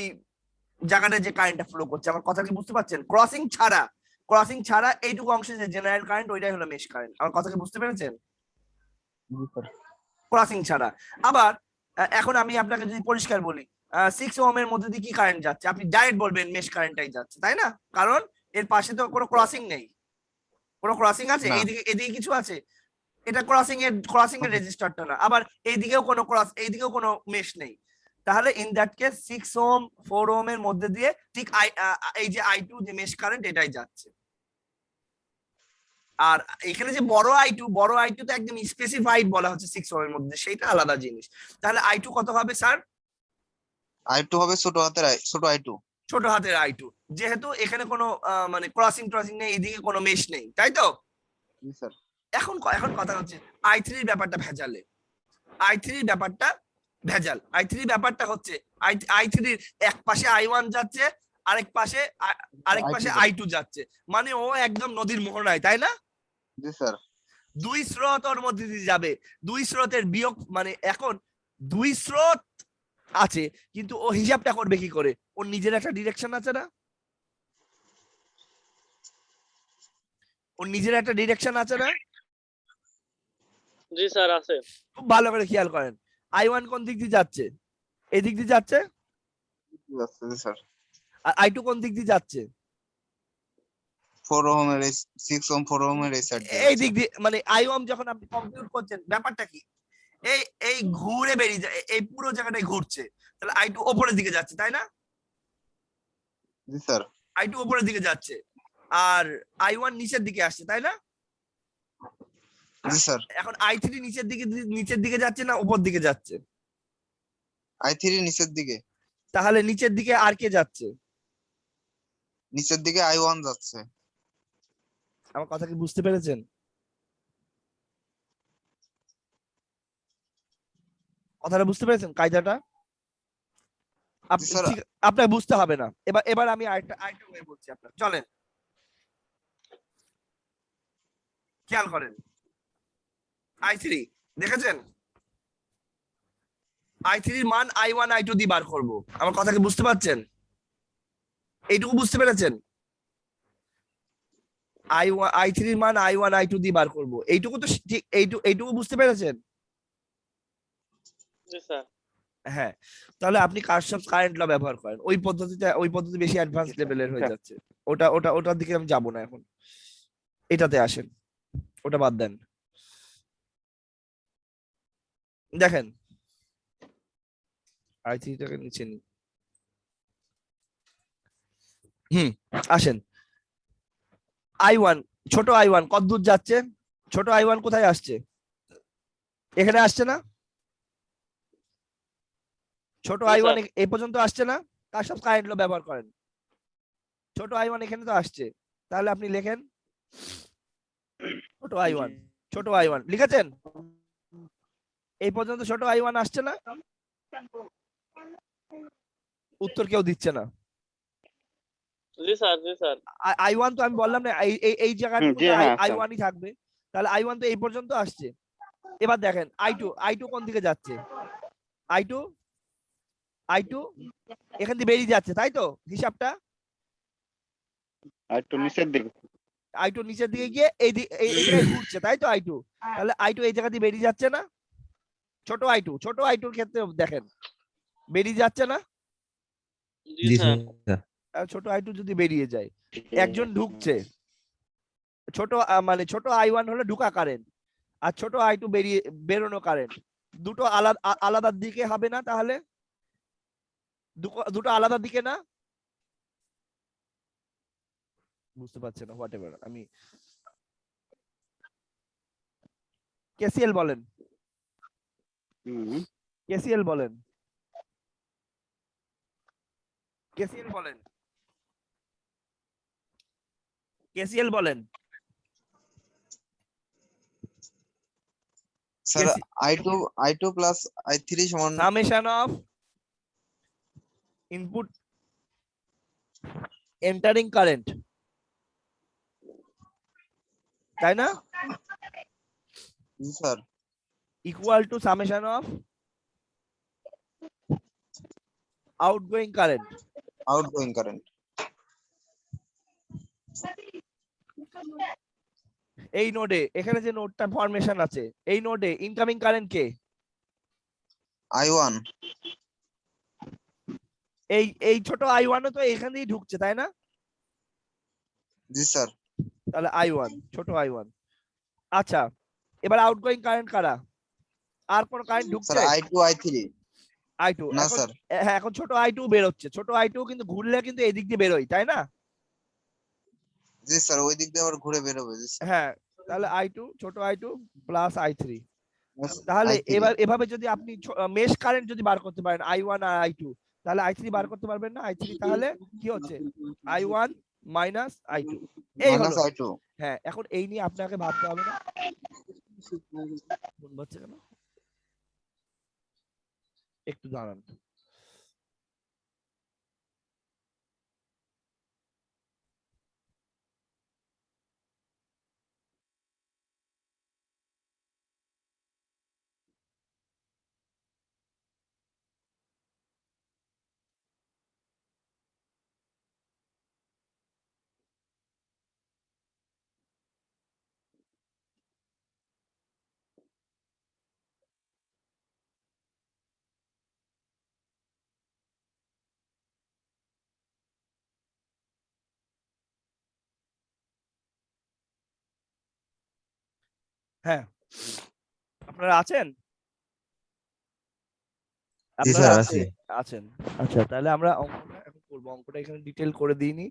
জায়গাটা যে কারেন্টটা ফ্লো করছে। আমার কথা কি বুঝতে পারছেন? ক্রসিং ছাড়া এইটুকু অংশে যে জেনারেল কারেন্ট, ওইটাই হলো মেশ কারেন্ট। আমার কথা কি বুঝতে পেরেছেন? জি স্যার। ক্রসিং ছাড়া। আবার এখন আমি আপনাকে যদি পরিষ্কার বলি, 6 ওহমের মধ্যে দিয়ে কি কারেন্ট যাচ্ছে, আপনি ডাইরেক্ট বলবেন মেশ কারেন্টটাই যাচ্ছে, তাই না? কারণ এর পাশে তো কোনো ক্রসিং নেই। কোনো ক্রসিং আছে? না। এদিকে কিছু আছে? এটা ক্রসিং এর রেজিস্টারটা না। আবার এইদিকেও কোনো মেশ নেই। তাহলে in that case 6 ohm 4 ohm এর মধ্যে দিয়ে ঠিক এই যে I2 যে মেশ কারেন্ট, এটাই যাচ্ছে। আর এখানে যে বড় I2 তো একদম স্পেসিফাইড বলা হচ্ছে 6 ওহম এর মধ্যে, সেটা আলাদা জিনিস। তাহলে I2 কত হবে স্যার? I2 হবে ছোট I2। ছোট হাতের I2, যেহেতু এখানে কোনো মানে ক্রসিং নেই, এদিকে কোনো মেশ নেই, তাই তো? জি স্যার। এখন কথা হচ্ছে I3 এর ব্যাপারটা ভেজালে। I3 এর ব্যাপারটা হচ্ছে I3 এর এক পাশে I1 যাচ্ছে, আরেক পাশে I2 যাচ্ছে, মানে ও একদম নদীর মোহনায়, তাই না? জি স্যার। দুই স্রোত ওর মধ্যে দিয়ে যাবে, দুই স্রোতের বিয়োগ, মানে এখন দুই স্রোত আছে, কিন্তু ও হিসাবটা করবে কি করে? ওর নিজের একটা ডিরেকশন আছে না? জি স্যার আছে। খুব ভালো করে খেয়াল করেন, I1 কোন দিক দিয়ে যাচ্ছে? এই দিক দিয়ে যাচ্ছে। জি স্যার। আর I2 কোন দিক দিয়ে যাচ্ছে? 4 ওহমের 6 ওহম 4 ওহমের এই সাইড দিয়ে। এই দিক দিয়ে। মানে I1 যখন আপনি কম্পিউট করছেন, ব্যাপারটা কি? এই ঘুরে বেরিয়ে যায়, এই পুরো জায়গাটাই ঘুরছে, তাহলে I2 উপরের দিকে যাচ্ছে, তাই না? জি স্যার। I2 উপরের দিকে যাচ্ছে, আর I1 নিচের দিকে আসছে, তাই না? জি স্যার। এখন I3 নিচের দিকে যাচ্ছে না উপর দিকে যাচ্ছে? I3 নিচের দিকে, তাহলে নিচের দিকে আর কে যাচ্ছে? নিচের দিকে I1 যাচ্ছে। আমার কথা কি বুঝতে পেরেছেন? কথাটা বুঝতে পেরেছেন কায়দাটা? জি স্যার। আপনার বুঝতে হবে না। এবার আমি আরেকটা ওয়ে বলছি আপনার, চলেন খেয়াল করেন। I3 দেখেছেন? I3 এর মান I1 I2 দিয়ে বার করব। আমার কথা কি বুঝতে পারছেন? এইটুকু বুঝতে পেরেছেন? I3 এর মান I1 I2 দিয়ে বার করব, এইটুকু তো ঠিক, এইটুকু বুঝতে পেরেছেন? জি স্যার। হ্যাঁ, তাহলে আপনি কারশফস কারেন্ট ল ব্যবহার করেন। ওই পদ্ধতি বেশি অ্যাডভান্স লেভেলের হয়ে যাচ্ছে। ওটার দিকে আমি যাব না এখন, এটাতে আসেন, ওটা বাদ দেন। দেখেন I3টাকে নিচে নি, আসেন। I1, ছোট I1 কত দূর যাচ্ছে? ছোট I1 কোথায় আসছে? এখানে আসছে না? ছোট জি, I1 স্যার। এই পর্যন্ত আসছে না? কারশফস কারেন্ট ল ব্যবহার করেন। ছোট I1 এখানে তো আসছে, তাহলে আপনি লেখেন ছোট I1 লিখেছেন? এই পর্যন্ত ছোট I1 আসছে না? উত্তর কেউ দিচ্ছে না। জি স্যার, জি স্যার। I1 তো আমি বললাম না, এই জায়গাটা জি হ্যাঁ স্যার। I1 ই থাকবে, তাহলে I1 তো এই পর্যন্ত আসছে। এবার দেখেন I2 কোন দিকে যাচ্ছে? I2 এখান দিয়ে বেরিয়ে যাচ্ছে, তাই তো? হিসাবটা আর একটু নিচের দিকে। I2 নিচের দিকে গিয়ে এই জায়গায় ঘুরছে, তাই তো? I2 তাহলে I2 এই জায়গা দিয়ে বেরিয়ে যাচ্ছে না? ছোট I2 এর ক্ষেত্রে দেখেন বেরিয়ে যাচ্ছে না? জি স্যার। ছোট I2 যদি বেরিয়ে যায়, একজন ঢুকছে, মানে ছোট I1 হলো ঢুকা কারেন্ট, আর ছোট I2 বেরোনো কারেন্ট। দুটো আলাদা দিকে হবে না? তাহলে দুটো আলাদা দিকে না? বুঝতে পারছে না, হোয়াটএভার। আমি কেসিএল বলেন, কেসিএল বলেন, কেসিএল বলেন, কেসিএল বলেন। স্যার I2 প্লাস I3 সমান summation of input entering current, তাই না? জি sir equal to summation of outgoing current. Outgoing current. এই নোডে, এখানে যে নোডটা ফরমেশন আছে, এই নোডে ইনকামিং কারেন্ট কে? I1। এই ছোট I1 তো এখান দিয়ে ঢুকছে, তাই না? জি স্যার। তাহলে I1, ছোট I1। আচ্ছা, এবার আউটগোয়িং কারেন্ট কারা? আর কোন কারেন্ট স্যার ঢুকছে? I2 I3 I2 না এখন, স্যার। হ্যাঁ, এখন ছোট I2 বেরোচ্ছে। ছোট I2 কিন্তু ঘুরলে কিন্তু এদিক দিয়ে বেরোয়, তাই না? জি স্যার, ওই দিক দিয়ে আবার ঘুরে বেরোবে। জি স্যার। হ্যাঁ, তাহলে ছোট I2 প্লাস I3। তাহলে I3 এভাবে যদি আপনি মেশ কারেন্ট যদি বার করতে পারেন I1 আর I2, তাহলে I3 বার করতে পারবেন না? I3 তাহলে কি হচ্ছে? I1 মাইনাস I2, এই হলো। Minus I2। হ্যাঁ, এখন এই নিয়ে আপনাকে ভাবতে হবে না। ফোন বাজছে কেন? একটু দাঁড়ান। হ্যাঁ, আপনারা আছেন? জি আপনারা স্যার, আছেন? আছেন। আচ্ছা, তাহলে আমরা অঙ্কটা এখন করবো। অঙ্কটা এখানে ডিটেল করে দিইনি,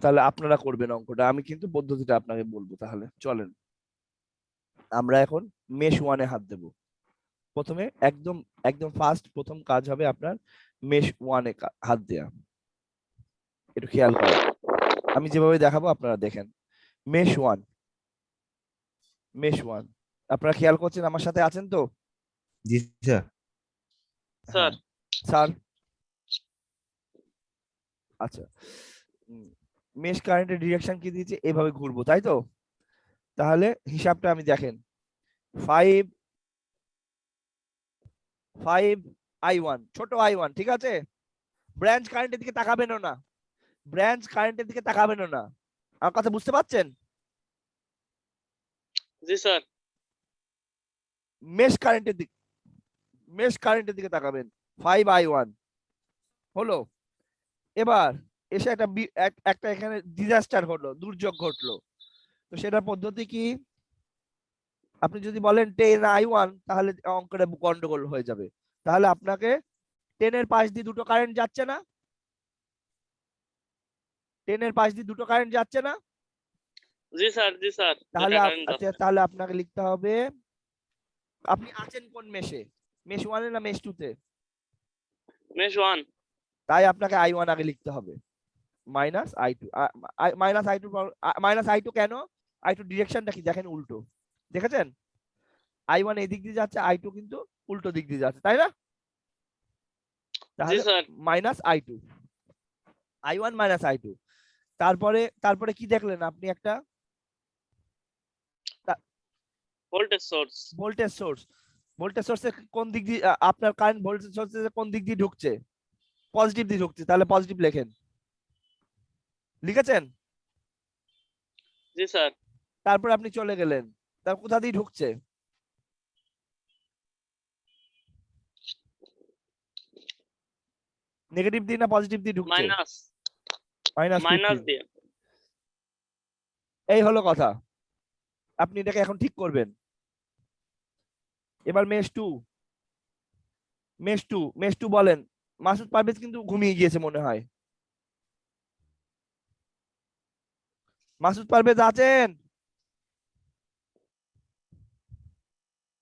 তাহলে আপনারা করবেন অঙ্কটা। আমি কিন্তু পদ্ধতিটা আপনাকে বলবো। তাহলে চলেন আমরা এখন মেশ 1-এ হাত দেব। প্রথমে একদম একদম ফার্স্ট প্রথম কাজ হবে আপনার মেশ 1 এ হাত দেয়া। একটু খেয়াল করেন, আমি যেভাবে দেখাবো আপনারা দেখেন। মেশ 1, মেশ 1 আপনারা খেয়াল করছেন, আমার সাথে আছেন তো? জি স্যার। স্যার স্যার আচ্ছা, মেশ কারেন্টের ডিরেকশন কি দিয়েছে, এভাবে ঘুরবো তাই তো? তাহলে হিসাবটা আমি দেখেন, 5i1 ছোট i1, ঠিক আছে? ব্রাঞ্চ কারেন্টের দিকে তাকাবেনও না, ব্রাঞ্চ কারেন্টের দিকে তাকাবেনও না। আমার কথা বুঝতে পারছেন? জি স্যার মেশ কারেন্টের দিকে, মেশ কারেন্টের দিকে তাকাবেন। 5i1 হলো। এবার এসে একটা এখানে ডিজাস্টার হলো, দুর্যোগ ঘটলো। তো সেটার পদ্ধতি কি? আপনি যদি বলেন 10i1 তাহলে অঙ্কটা গন্ডগোল হয়ে যাবে। তাহলে আপনাকে 10 এর পাশ দিয়ে দুটো কারেন্ট যাচ্ছে না? 10 এর পাশ দিয়ে দুটো কারেন্ট যাচ্ছে না? জি স্যার জি স্যার তাহলে এটা কারেন্ট আচ্ছা, যাচ্ছে। তাহলে আপনাকে লিখতে হবে, আপনি আছেন কোন মেশে? মেশ 1 এ না মেশ 2 তে? মেশ 1 তাই আপনাকে i1 আগে লিখতে হবে, মাইনাস i2। মাইনাস i2 কেন? i2 ডিরেকশনটা কি দেখেন, উল্টো। দেখেছেন? i1 এই দিক দিয়ে যাচ্ছে, i2 কিন্তু উল্টো দিক দিয়ে যাচ্ছে, তাই না? জি তাহলে sir minus i2, i1 minus i2। তারপরে কি দেখলেন আপনি? একটা voltage source. Voltage source. Voltage সোর্সের কোন দিক দিয়ে আপনার কারেন্ট ভোল্টেজ সোর্সের কোন দিক দিয়ে ঢুকছে? পজিটিভ দিয়ে ঢুকছে, তাহলে পজিটিভ লেখেন। লিখেছেন? জি স্যার তারপর আপনি চলে গেলেন, তার কোথা দিয়ে ঢুকছে? নেগেটিভ দিয়ে না পজিটিভ দিয়ে ঢুকছে? Minus minus minus 15। দিয়ে। এই হলো কথা, আপনি এটাকে এখন ঠিক করবেন। এবার মেশ 2, মেশ 2 বলেন। মাসুদ পারভেজ কিন্তু ঘুমিয়ে গিয়েছে মনে হয়। মাসুদ পারভেজ আছেন?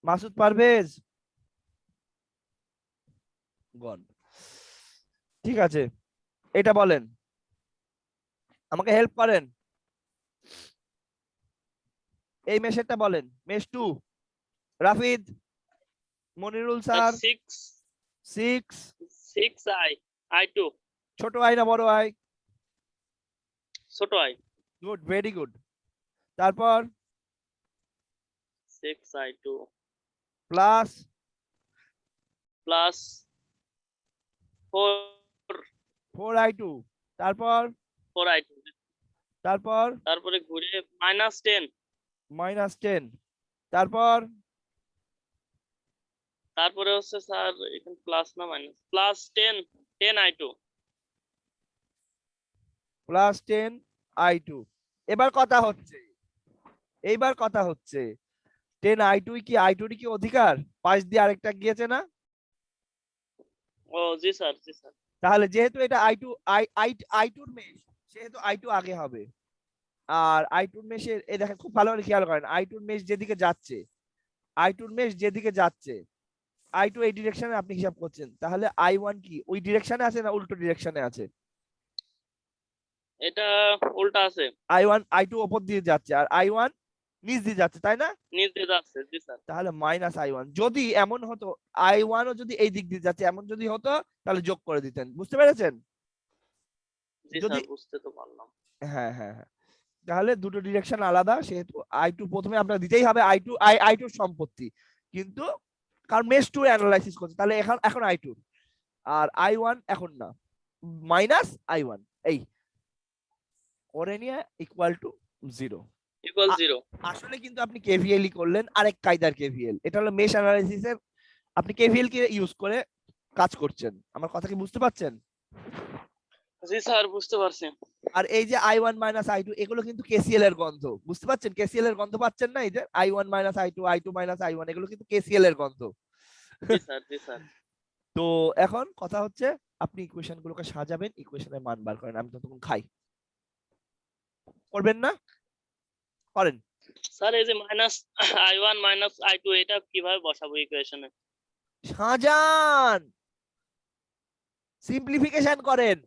মাসুদ পারভেজ গন। ঠিক আছে, এটা বলেন, আমাকে হেল্প করেন। এই মেশেরটা বলেন, mesh 2। Rafid, Monirul sir. 6 6i2 ছোট আই না বড় আই? ছোট আই। Good, very good. তারপর 6i2 প্লাস প্লাস 4i2। তারপর 4i2 তারপর তারপরে ঘুরে মাইনাস 10 মাইনাস 10। তারপর তারপরে হচ্ছে স্যার এখানে প্লাস না minus plus 10i2 plus 10i2। এবার কথা হচ্ছে, এইবার কথা হচ্ছে 10i2 কি i2 কি অধিকার? পাশ দিয়ে আরেকটা গিয়েছে না? ও জি স্যার জি স্যার। তাহলে যেহেতু এটা i2 এর মেশ, সেহেতু i2 আগে হবে। আর i2 এর মেশে এই দেখেন, খুব ভালো করে খেয়াল করেন, i2 এর মেশ যেদিকে যাচ্ছে, i2 এর মেশ যেদিকে যাচ্ছে, i2 এই ডিরেকশনে আপনি হিসাব করছেন, তাহলে i1 কি ওই ডিরেকশনে আছে না উল্টো ডিরেকশনে আছে? এটা উল্টা আছে, i2 উপর দিয়ে যাচ্ছে আর i1 নিচ দিয়ে যাচ্ছে, তাই না? নিচ দিয়ে যাচ্ছে জি স্যার। তাহলে মাইনাস i1। যদি এমন হতো i1 ও যদি এই দিক দিয়ে যাচ্ছে, এমন যদি হতো, তাহলে যোগ করে দিতেন। বুঝতে পেরেছেন? জি যদি স্যার বুঝতে তো পারলাম। হ্যাঁ হ্যাঁ হ্যাঁ, তাহলে দুটো ডিরেকশন আলাদা, সেহেতু i2 প্রথমে আপনার দিতেই হবে, i2 সম্পত্তি। কিন্তু কারণ মেশ 2 অ্যানালাইসিস করছে, তাহলে এখন i2 আর i1 এখন না, মাইনাস i1 এই করে নিয়ে ইকুয়াল টু 0। ইকুয়াল 0। আসলে কিন্তু আপনি কেভিএল ই করলেন, আরেক কায়দার কেভিএল। এটা হলো মেশ অ্যানালাইসিসের, আপনি কেভিএল কে ইউজ করে কাজ করছেন। আমার কথা কি বুঝতে পারছেন? জি স্যার বুঝতে পারছি। আর এই যে i1 মাইনাস i2 এগুলো কিন্তু কেসিএল এর গন্ধ, বুঝতে পারছেন? কেসিএল এর গন্ধ পাচ্ছেন না? এই যে i1 minus i2, i2 minus i1, এগুলো কিন্তু কেসিএল এর গন্ধ। জি স্যার জি স্যার। তো এখন কথা হচ্ছে, আপনি ইকুয়েশন গুলোকে সাজাবেন, ইকুয়েশনের মান বার করেন। আমি ততক্ষণ খাই। করবেন না? করেন। স্যার এই যে মাইনাস i1 মাইনাস i2 এটা কিভাবে বসাবো ইকুয়েশনে? শাহজাহান সিম্পলিফিকেশন করেন।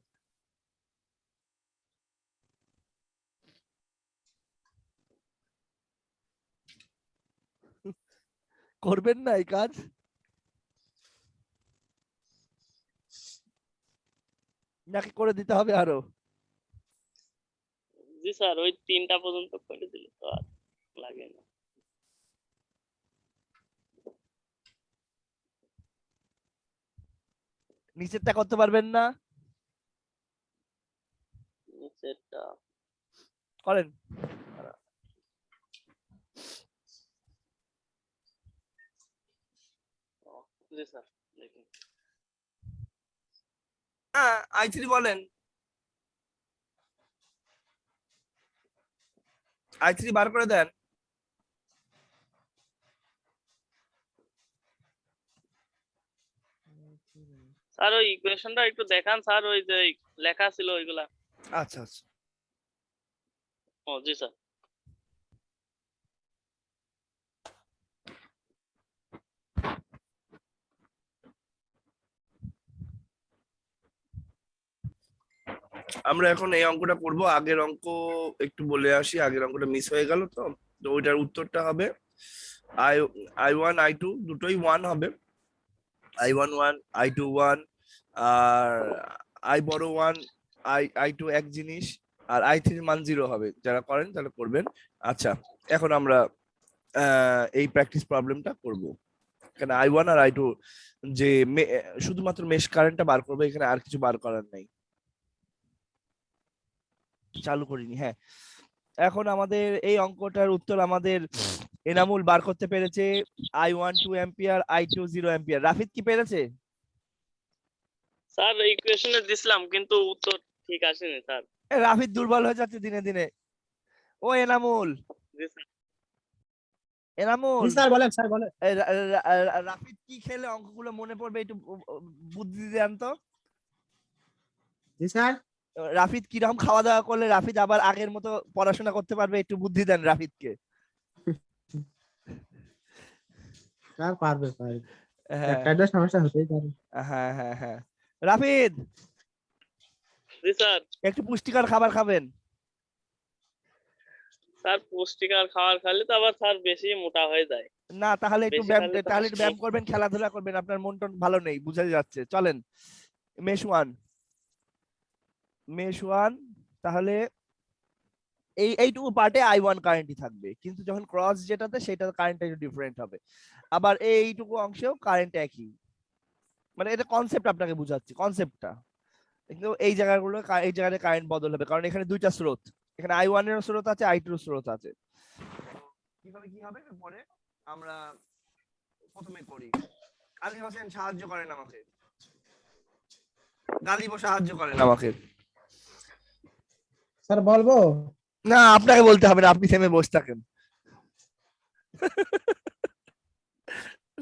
করবেন না এই কাজ? নাকি করে দিতে হবে আরো? জি স্যার, ওই 3টা পর্যন্ত করে দিলে তো আর লাগে না। নিচেরটা করতে পারবেন না? নিচেরটা করেন। জি স্যার দেখুন। হ্যাঁ, i3 বলেন। i3 বার করে দেন। স্যার ওই ইকুয়েশনটা একটু দেখান স্যার, ওই যে লেখা ছিল ওইগুলা। আচ্ছা আচ্ছা। ও জি স্যার। আমরা এখন এই অঙ্কটা করব। আগের অঙ্ক একটু বলে আসি, আগের অঙ্কটা মিস হয়ে গেল। তো তো ওইটার উত্তরটা হবে আই i1 i2 দুটোই 1 হবে। i1 1 i2 1, আর i বড় 1 i2 এক জিনিস, আর i3 এর মান 0 হবে। যারা করেন তাহলে করবেন। আচ্ছা, এখন আমরা এই প্র্যাকটিস প্রবলেমটা করব। এখানে i1 আর i2 যে শুধুমাত্র মেশ কারেন্টটা বার করবে, এখানে আর কিছু বার করার নাই। চালু করিনি, হ্যাঁ। এখন আমাদের এই অঙ্কটার উত্তর আমাদের এনামুল বার করতে পেরেছে i1 2 ampere, i2 0 ampere. Rafid কি পেরেছে? স্যার ইকুয়েশনে দিছিলাম কিন্তু উত্তর ঠিক আসেনি স্যার। রাফিদ দুর্বল হয়ে যাচ্ছে দিনে দিনে। ও এনামুল, জি স্যার। এনামুল, স্যার বলেন স্যার বলেন। রাফিদ কি খেলে অঙ্কগুলো মনে পড়বে একটু বুদ্ধি দেন তো। জি স্যার। রাফিদ কিরকম খাওয়া দাওয়া করলে রাফিদ আবার আগের মতো পড়াশোনা করতে পারবে, একটু বুদ্ধি দেন রাফিদকে। স্যার পারবে পারবে, হ্যাঁ একটা একটা সমস্যা হতেই পারে। হ্যাঁ হ্যাঁ হ্যাঁ। রাফিদ, জি স্যার। একটু পুষ্টিকর খাবার খাবেন। স্যার পুষ্টিকর খাবার খেলে তো আবার স্যার বেশি মোটা হয়ে যায়। না, তাহলে একটু বেশি ব্যায়াম, খেলে তো তাহলে একটু ব্যায়াম করবেন, খেলাধুলা করবেন। আপনার মন টন ভালো নেই, বুঝা যাচ্ছে। চলেন মেশ ওয়ান, মেশ ওয়ান। তাহলে এইটুকু পার্টে i1 কারেন্টই থাকবে, কিন্তু যখন ক্রস যেটাতে সেটা কারেন্টটা একটু ডিফারেন্ট হবে। আবার এইটুকু অংশেও কারেন্ট একই। মানে এটা কনসেপ্ট আপনাকে বুঝাচ্ছি, কনসেপ্টটা। কিন্তু এই জায়গাগুলো, এই জায়গায় কারেন্ট বদল হবে, কারণ এখানে দুইটা স্রোত। এখানে i1 এর স্রোত আছে, i2 এর স্রোত আছে। কিভাবে কি হবে পরে আমরা প্রথমে করি। আলী হোসেন সাহায্য করেন আমাকে, গালিব সাহায্য করেন আমাকে। স্যার বলবো? না, আপনাকে বলতে হবে না, আপনি থেমে বসে থাকেন।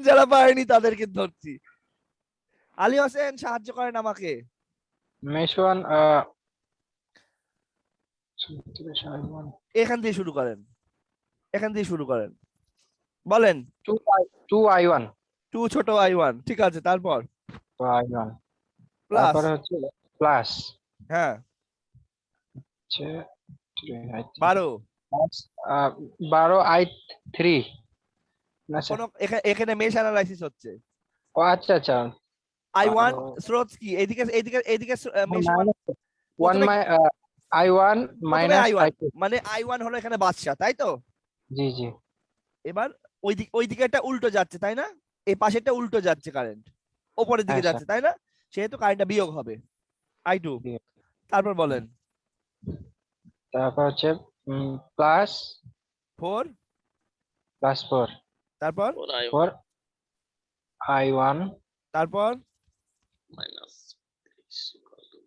যারা পারেনি তাদেরকে ধরছি। আলী হোসেন সাহায্য করেন আমাকে। মেশ ওয়ান এখান দিয়ে শুরু করেন, এখান দিয়ে শুরু করেন, বলেন। 2i1 2 ছোট i1, ঠিক আছে। তারপর i1 প্লাস, তারপরে হচ্ছে প্লাস হ্যাঁ হচ্ছে 12। 12i3 না স্যার? কোন এখানে মেশ অ্যানালাইসিস হচ্ছে। ও আচ্ছা আচ্ছা। i1 স্রোত কি, এদিকে এদিকে এদিকে mesh 1 1 i1 minus i1, i2। মানে i1 হলো এখানে বাদশা, তাই তো? জি জি। এবার ওই দিকে একটা উল্টো যাচ্ছে, তাই না? এই পাশেরটা উল্টো যাচ্ছে, কারেন্ট উপরের দিকে হ্যাঁ, যাচ্ছে, তাই না? সেহেতু কারেন্টটা বিয়োগ হবে, i2। বিয়োগ। তারপর বলেন। তারপর হচ্ছে প্লাস 4, 4 তারপর 4 i1 তারপর মাইনাস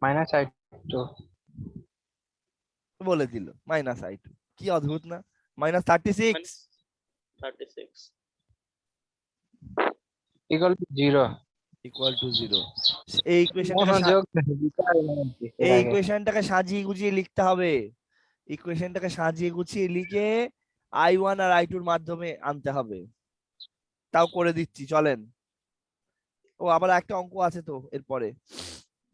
মাইনাস i2। বলে দিল -i2। কি অদ্ভুত না? -36 36 ইকুয়াল টু 0। Equal to 0। এই ইকুয়েশনটাকে মনোযোগ বিচার এনার্জি এর এই আগে। ইকুয়েশনটাকে সাজিয়ে গুছিয়ে লিখতে হবে। ইকুয়েশনটাকে সাজিয়ে গুছিয়ে লিখে i1 আর i2 এর মাধ্যমে আনতে হবে। তাও করে দিচ্ছি, চলেন। ও আবার একটা অঙ্ক আছে তো এরপরে,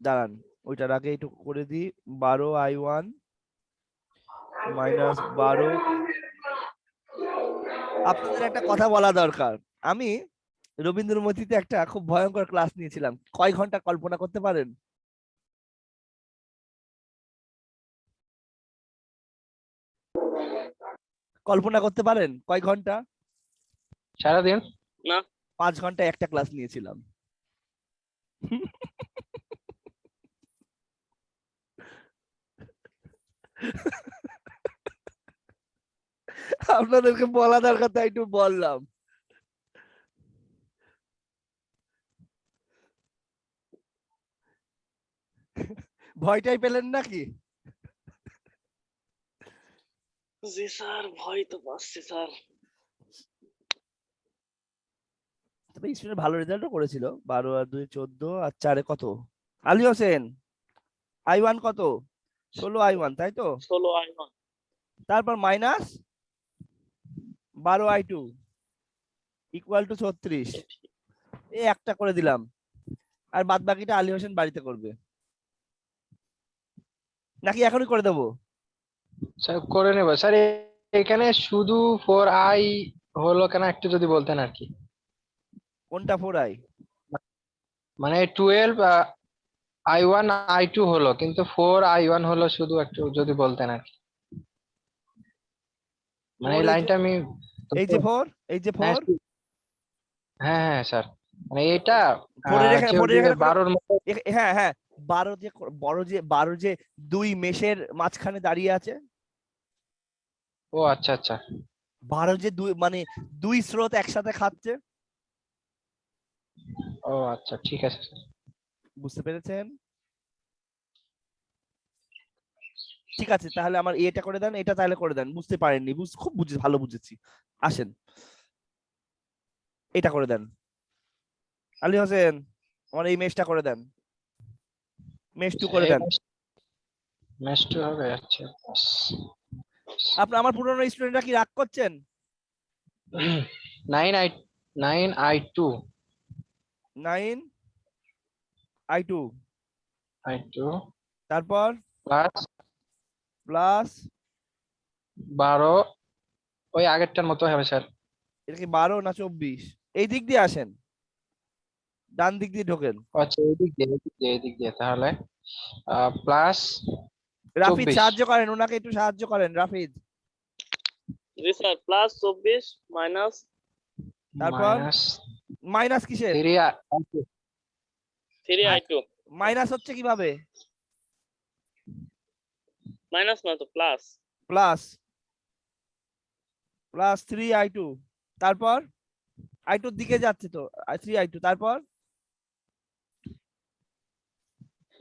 দাঁড়ান ওইটার আগে একটু করে দিই। 12i1 minus 12। আপনাদের একটা কথা বলা দরকার, আমি রবীন্দ্রমতিতে একটা খুব ভয়ঙ্কর ক্লাস নিয়েছিলাম। কয় ঘন্টা কল্পনা করতে পারেন? কল্পনা করতে পারেন কয় ঘন্টা? সারাদিন। না 5 ঘন্টা একটা ক্লাস নিয়েছিলাম। আপনাদেরকে বলা দরকার তাই একটু বললাম। ভয়টাই পেলেন নাকি? জি স্যার, ভয় তো পাচ্ছি স্যার। তবে স্টুডেন্ট ভালো রেজাল্টও করেছিল। 12 আর 2 14 আর 4 কত? আলী হোসেন i1 কত? 16i1 তাই তো? 16i1 তারপর মাইনাস 12i2 ইকুয়াল টু 36। এই একটা করে দিলাম, আর বাদ বাকিটা আলী হোসেন বাড়িতে করবে, নাকি এখনই করে দেবো? স্যার করে নেব স্যার। এখানে শুধু 4i হলো কেন একটু যদি বলতেন আর কি। কোনটা 4i? মানে 12 i1 i2 হলো, কিন্তু 4i1 হলো শুধু, একটু যদি বলতেন আর কি। মানে এই লাইনটা আমি এই যে 4, এই যে 4 হ্যাঁ হ্যাঁ স্যার, মানে এটা 4 এর এখানে, যে 4 এর ওদিকে এখানে করে- 12-র মতো। হ্যাঁ হ্যাঁ 12 যে বড় যে 12 যে 2 মেশের মাঝখানে দাঁড়িয়ে আছে। ও আচ্ছা আচ্ছা। 12 যে 2 মানে 2 স্রোত একসাথে খাচ্ছে। ও আচ্ছা ঠিক আছে স্যার। বুঝতে পেরেছেন? ঠিক আছে, তাহলে আমার এটা করে দেন, এটা তাহলে করে দেন। বুঝতে পারেননি, খুব ভালো বুঝেছি। আসেন এটা করে দেন। আলী হোসেন আমার এই মেশটা করে দেন, মেশ 2 করে দেন। ম্যাচ টু হবে, আচ্ছা। আমার পুরনো স্টুডেন্টরা কি রাগ করছেন? 9i2 9i2 তারপর প্লাস প্লাস 12, ওই আগেরটার মতো হবে স্যার। এটা কি 12 না 24? এই দিক দিয়ে আসেন, ডান দিক দিয়ে ঢোকেন। আচ্ছা এই দিক দিয়ে তাহলে প্লাস রাফিদ 24। সাহায্য করেন, ওনাকে একটু সাহায্য করেন রাফিদ। জি স্যার, প্লাস 24 মাইনাস তারপর মাইনাস মাইনাস কিসের? 3i2। মাইনাস হচ্ছে কিভাবে? মাইনাস না তো প্লাস। প্লাস প্লাস 3i2, তারপর i2 এর দিকে যাচ্ছে তো 3i2, তারপর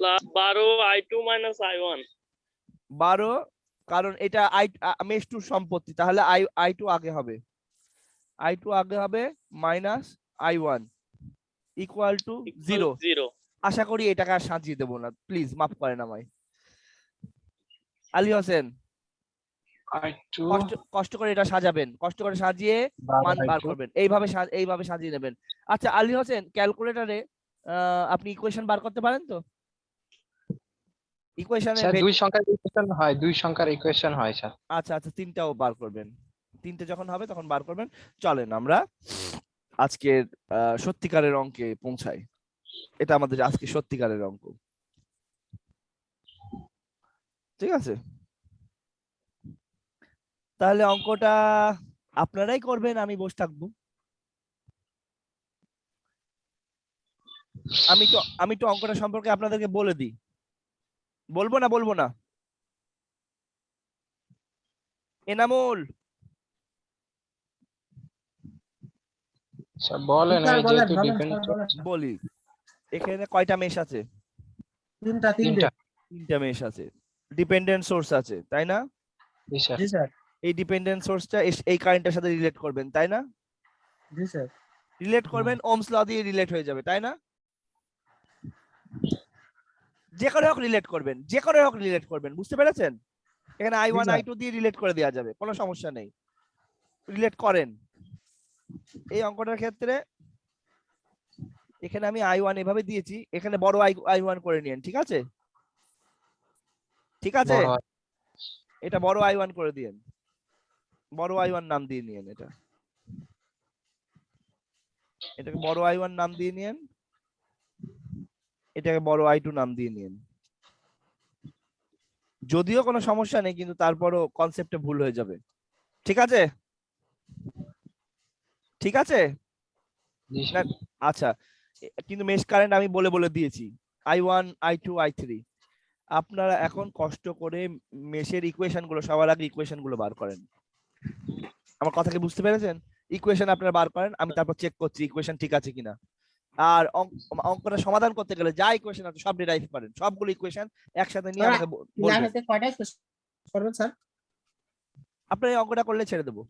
প্লাস 12i2 মাইনাস i1। 12, কারণ এটা মেশ 2 সম্পত্তি, তাহলে i2 আগে হবে, i2 আগে হবে মাইনাস i1 ইকুয়াল টু 0। 0। আশা করি এটাকে আর সাজিয়ে দেবো না, প্লিজ মাফ করেন আমায়। আলী হোসেন i2 কষ্ট করে এটা সাজাবেন, কষ্ট করে সাজিয়ে মান বার করবেন, এইভাবে সাজিয়ে নেবেন। আচ্ছা আলী হোসেন ক্যালকুলেটরে আপনি ইকুয়েশন বার করতে পারেন তো? ইকুয়েশনে স্যার 2 সংখ্যার ইকুয়েশন হয়, 2 সংখ্যার ইকুয়েশন হয় স্যার। আচ্ছা আচ্ছা, তিনটাও বার করবেন, তিনটে যখন হবে তখন বার করবেন। চলেন আমরা আজকের সত্যিকারের অঙ্কে পৌঁছাই। এটা আমাদের আজকে সত্যিকারের অঙ্ক, ঠিক আছে? তাহলে অঙ্কটা আপনারাই করবেন, আমি বসে থাকবো। আমি তো অঙ্কটা সম্পর্কে আপনাদেরকে বলে দিই। বলবো না? এনামুল স্যার বলেন, স্যার এই বলেন, যেহেতু বলেন, ডিপেন্ড স্যার বলেন। বলি, এখানে কয়টা মেশ আছে? তিনটা। তিনটা মেশ আছে, ডিপেন্ডেন্ট সোর্স আছে, তাই না? জি স্যার। জি স্যার। এই ডিপেন্ডেন্ট সোর্সটা এই কারেন্টের সাথে রিলেট করবেন, তাই না? জি স্যার। রিলেট করবেন, ওহমস ল দিয়ে রিলেট হয়ে যাবে, তাই না? যে করে হোক রিলেট করবেন, বুঝতে পেরেছেন? এখানে i1 স্যার। i2 দিয়ে রিলেট করে দেওয়া যাবে, কোনো সমস্যা নেই, রিলেট করেন। এই অঙ্কটার ক্ষেত্রে এখানে আমি I1 এভাবে দিয়েছি, এখানে বড় I1 করে নিয়েন, ঠিক আছে? ঠিক আছে, বড় এটা বড় I1 করে দিয়েন, বড় I1 নাম দিয়ে নিয়েন, এটাকে বড় I1 নাম দিয়ে নিয়েন, এটাকে বড় I2 নাম দিয়ে নিয়েন। যদিও কোনো সমস্যা নেই, কিন্তু তারপরও কনসেপ্টে ভুল হয়ে যাবে। ঠিক আছে, ঠিক আছে। জি না, স্যার। আচ্ছা, কিন্তু মেশ কারেন্ট আমি বলে বলে দিয়েছি, I1 I2 I3। আপনারা এখন কষ্ট করে মেশের ইকুয়েশন গুলো, সবার আগে ইকুয়েশন গুলো বার করেন। আমার কথা কি বুঝতে পেরেছেন? ইকুয়েশন আপনারা বার করেন, আমি তারপর চেক করছি ইকুয়েশন ঠিক আছে কিনা। আর অঙ্কটা সমাধান করতে গেলে যা ইকুয়েশন আছে সব ডিরাইভ করেন, সবগুলো ইকুয়েশন একসাথে নিয়ে আমাকে বলবেন। ক্লাসে কয়টায় শেষ করবেন স্যার? আপনারা এই অঙ্কটা করলে ছেড়ে দেবো,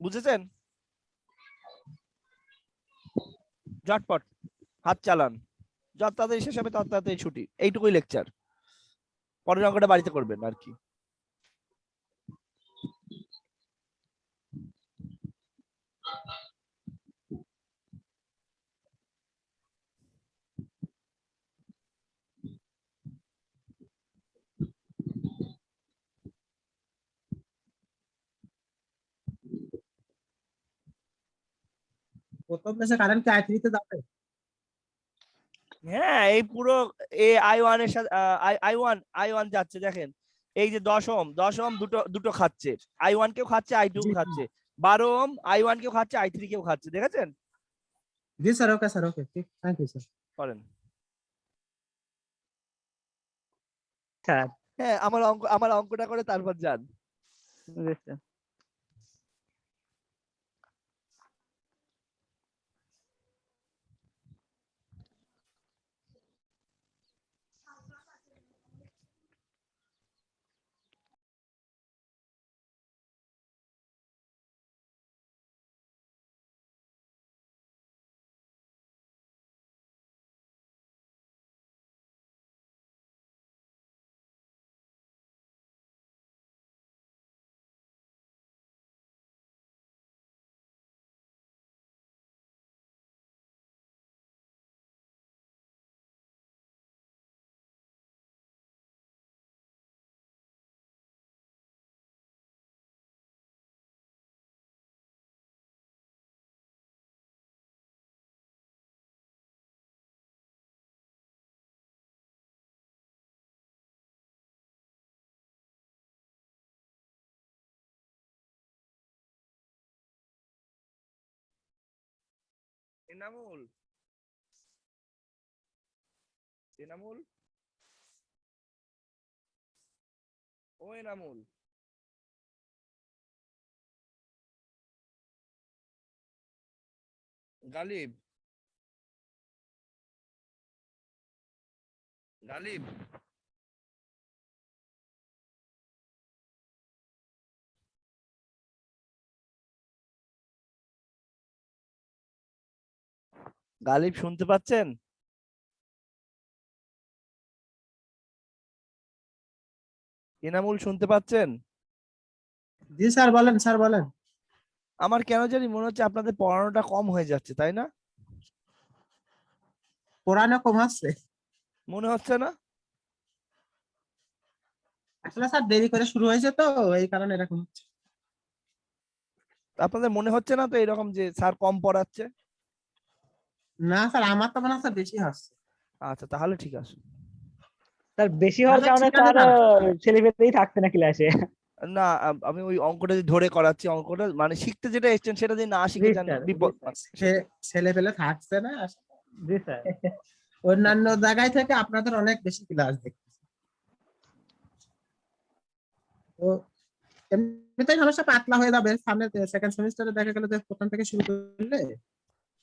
বুঝেছেন? ঝটপট হাত চালান, যত তাড়াতাড়ি শেষ হবে তত তাড়াতাড়ি ছুটি। এইটুকুই লেকচার, পরের অঙ্কটা বাড়িতে করবেন আর কি। প্রথম মেশে কারেন্ট কি I3 তে যাবে? হ্যাঁ, এই পুরো I1 এর সাথে I1 যাচ্ছে, দেখেন এই যে 10 ওহম দুটো খাচ্ছে, I1 কেও খাচ্ছে, I2 জি, জি। খাচ্ছে, 12 ওহম I1 কেও খাচ্ছে, I3 কেও খাচ্ছে, দেখেছেন? জি স্যার, ওকে স্যার, ওকে, ঠিক, থ্যাংক ইউ স্যার। করেন। স্যার। হ্যাঁ, আমার অঙ্কটা করে তারপর যান। জি স্যার। এনামুল, এনামুল, ও এনামুল, গালিব, গালিব, গালিব শুনতে পাচ্ছেন? এনামুল শুনতে পাচ্ছেন? জি স্যার, বলেন স্যার, বলেন। আমার কেন জানি মনে হচ্ছে আপনাদের পড়ানোটা কম হয়ে যাচ্ছে, তাই না? পড়ানো কম হচ্ছে মনে হচ্ছে না? আসলে স্যার, দেরি করে শুরু হয়েছে তো, এই কারণে এরকম হচ্ছে। আপনাদের মনে হচ্ছে না তো এরকম যে স্যার কম পড়াচ্ছে? না স্যার, আমার তো মনে হচ্ছে বেশি হচ্ছে। আচ্ছা, তাহলে ঠিক আছে। স্যার বেশি হওয়ার আচ্ছা, কারণে ঠিক আছে স্যার স্যার। ছেলেপেলেই থাকছে না ক্লাসে। না, আমি ওই অঙ্কটা যে ধরে করাচ্ছি, অঙ্কটা মানে শিখতে যেটা এসেছেন সেটা যদি না শিখে জি যান স্যার, বিপদ। ছেলে পেলে থাকছে না। জি স্যার। অন্যান্য জায়গায় থেকে আপনাদের অনেক বেশি ক্লাস দেখতেছি। তো এমনিতেই সমস্যা পাতলা হয়ে যাবে সামনে সেকেন্ড সেমিস্টারে, দেখা গেল যে প্রথম থেকে শুরু করলে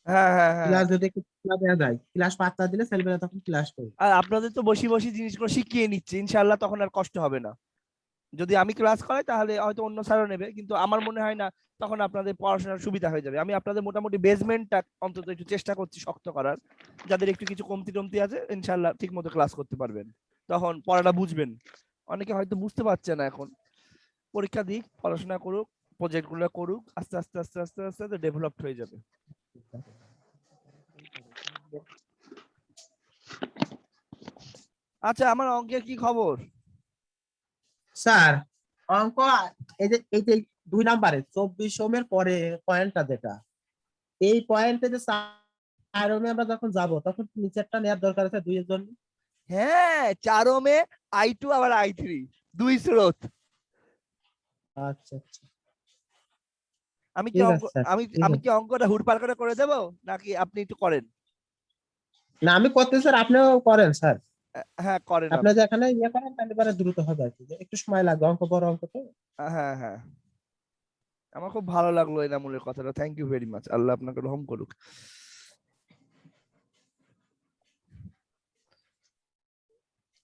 হ্যাঁ, হ্যাঁ, হ্যাঁ। ক্লাস যদি একটু পাতলা দেওয়া যায়, ক্লাস পাতলা দিলে ছেলেপেলে তখন ক্লাস করবে। আর আপনাদের তো বসি বসি জিনিসগুলো শিখিয়ে নিচ্ছে, ইনশাআল্লাহ তখন আর কষ্ট হবে না। যদি আমি ক্লাস করাই তাহলে হয়তো অন্য স্যারও নেবে, কিন্তু আমার মনে হয় না তখন আপনাদের পড়াশোনার সুবিধা হয়ে যাবে। আমি আপনাদের মোটামুটি বেসমেন্টটা অন্তত একটু চেষ্টা করছি শক্ত করার, যাদের একটু কিছু কমতি টমতি আছে ইনশাআল্লাহ ঠিক মতো ক্লাস করতে পারবেন, তখন পড়াটা বুঝবেন। অনেকে হয়তো বুঝতে পারছে না এখন, পরীক্ষা দিক, পড়াশোনা করুক, প্রজেক্ট গুলো করুক, আস্তে আস্তে আস্তে আস্তে আস্তে আস্তে ডেভেলপড হয়ে যাবে। আচ্ছা, আমার অঙ্কের কি খবর? স্যার অঙ্ক এই যে 2 নম্বরে 24 ওহমের পরে পয়েন্টটা যেটা, এই পয়েন্টে যে 4 ওহমে আমরা যখন যাব তখন নিচেরটা নেওয়ার দরকার আছে 2 এর জন্য। হ্যাঁ, 4 ওহমে I2 আবার I3 দুই স্রোত। আচ্ছা আচ্ছা আমি কি ঠিক অঙ্ক আছে স্যার, আমি ঠিক আমি আছে। কি অঙ্কটা হুড়পাড় করে দেব নাকি আপনি একটু করেন? না আমি করতে স্যার, আপনিও করেন স্যার। হ্যাঁ, করেন আপনি যে এখানে ইয়ে করেন তাহলে পরে দ্রুত হবে আর কি, যে একটু সময় লাগবে, অঙ্ক বড় অঙ্ক তো। হ্যাঁ হ্যাঁ, আমার খুব ভালো লাগলো এনামুলের কথাটা, থ্যাংক ইউ ভেরি মাচ, আল্লাহ আপনাকে রহম করুক।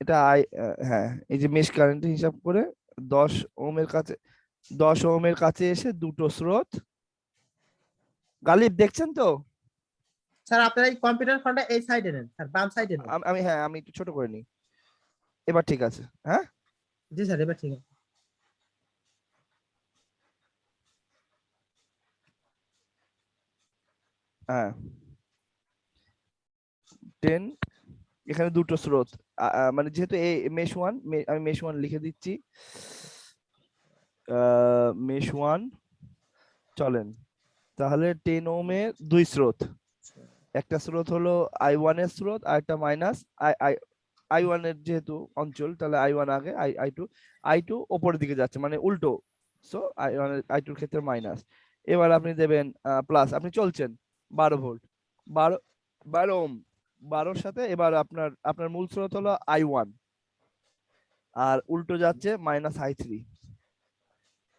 এটা হ্যাঁ, এই যে মেশ কারেন্ট হিসাব করে 10 ওহমের কাছে এসে দুটো স্রোত। গালিব দেখছেন তো? স্যার আপনার এই কম্পিউটার ফোনটা এই সাইডে নেন স্যার, বাম সাইডে নেন। আমি একটু ছোট করে নিই, এবার ঠিক আছে? হ্যাঁ, জি স্যার এবার ঠিক আছে। হ্যাঁ 10, এখানে দুটো স্রোত, মানে যেহেতু এই মেশ 1, আমি মেশ 1 লিখে দিচ্ছি। মেশ 1 চলেন, তাহলে 10 ওহমে দুই স্রোত, একটা স্রোত হলো I1 এর স্রোত আর একটা মাইনাস I1 এর যেহেতু অঞ্চল, তাহলে I1 আগে, I2 উপরের দিকে যাচ্ছে মানে উল্টো, সো I2 এর ক্ষেত্রে মাইনাস। এবার আপনি দেবেন প্লাস, আপনি চলছেন 12 ভোল্ট, 12 ওহম, 12 সাথে এবার আপনার মূল স্রোত হলো I1 আর উল্টো যাচ্ছে মাইনাস I3।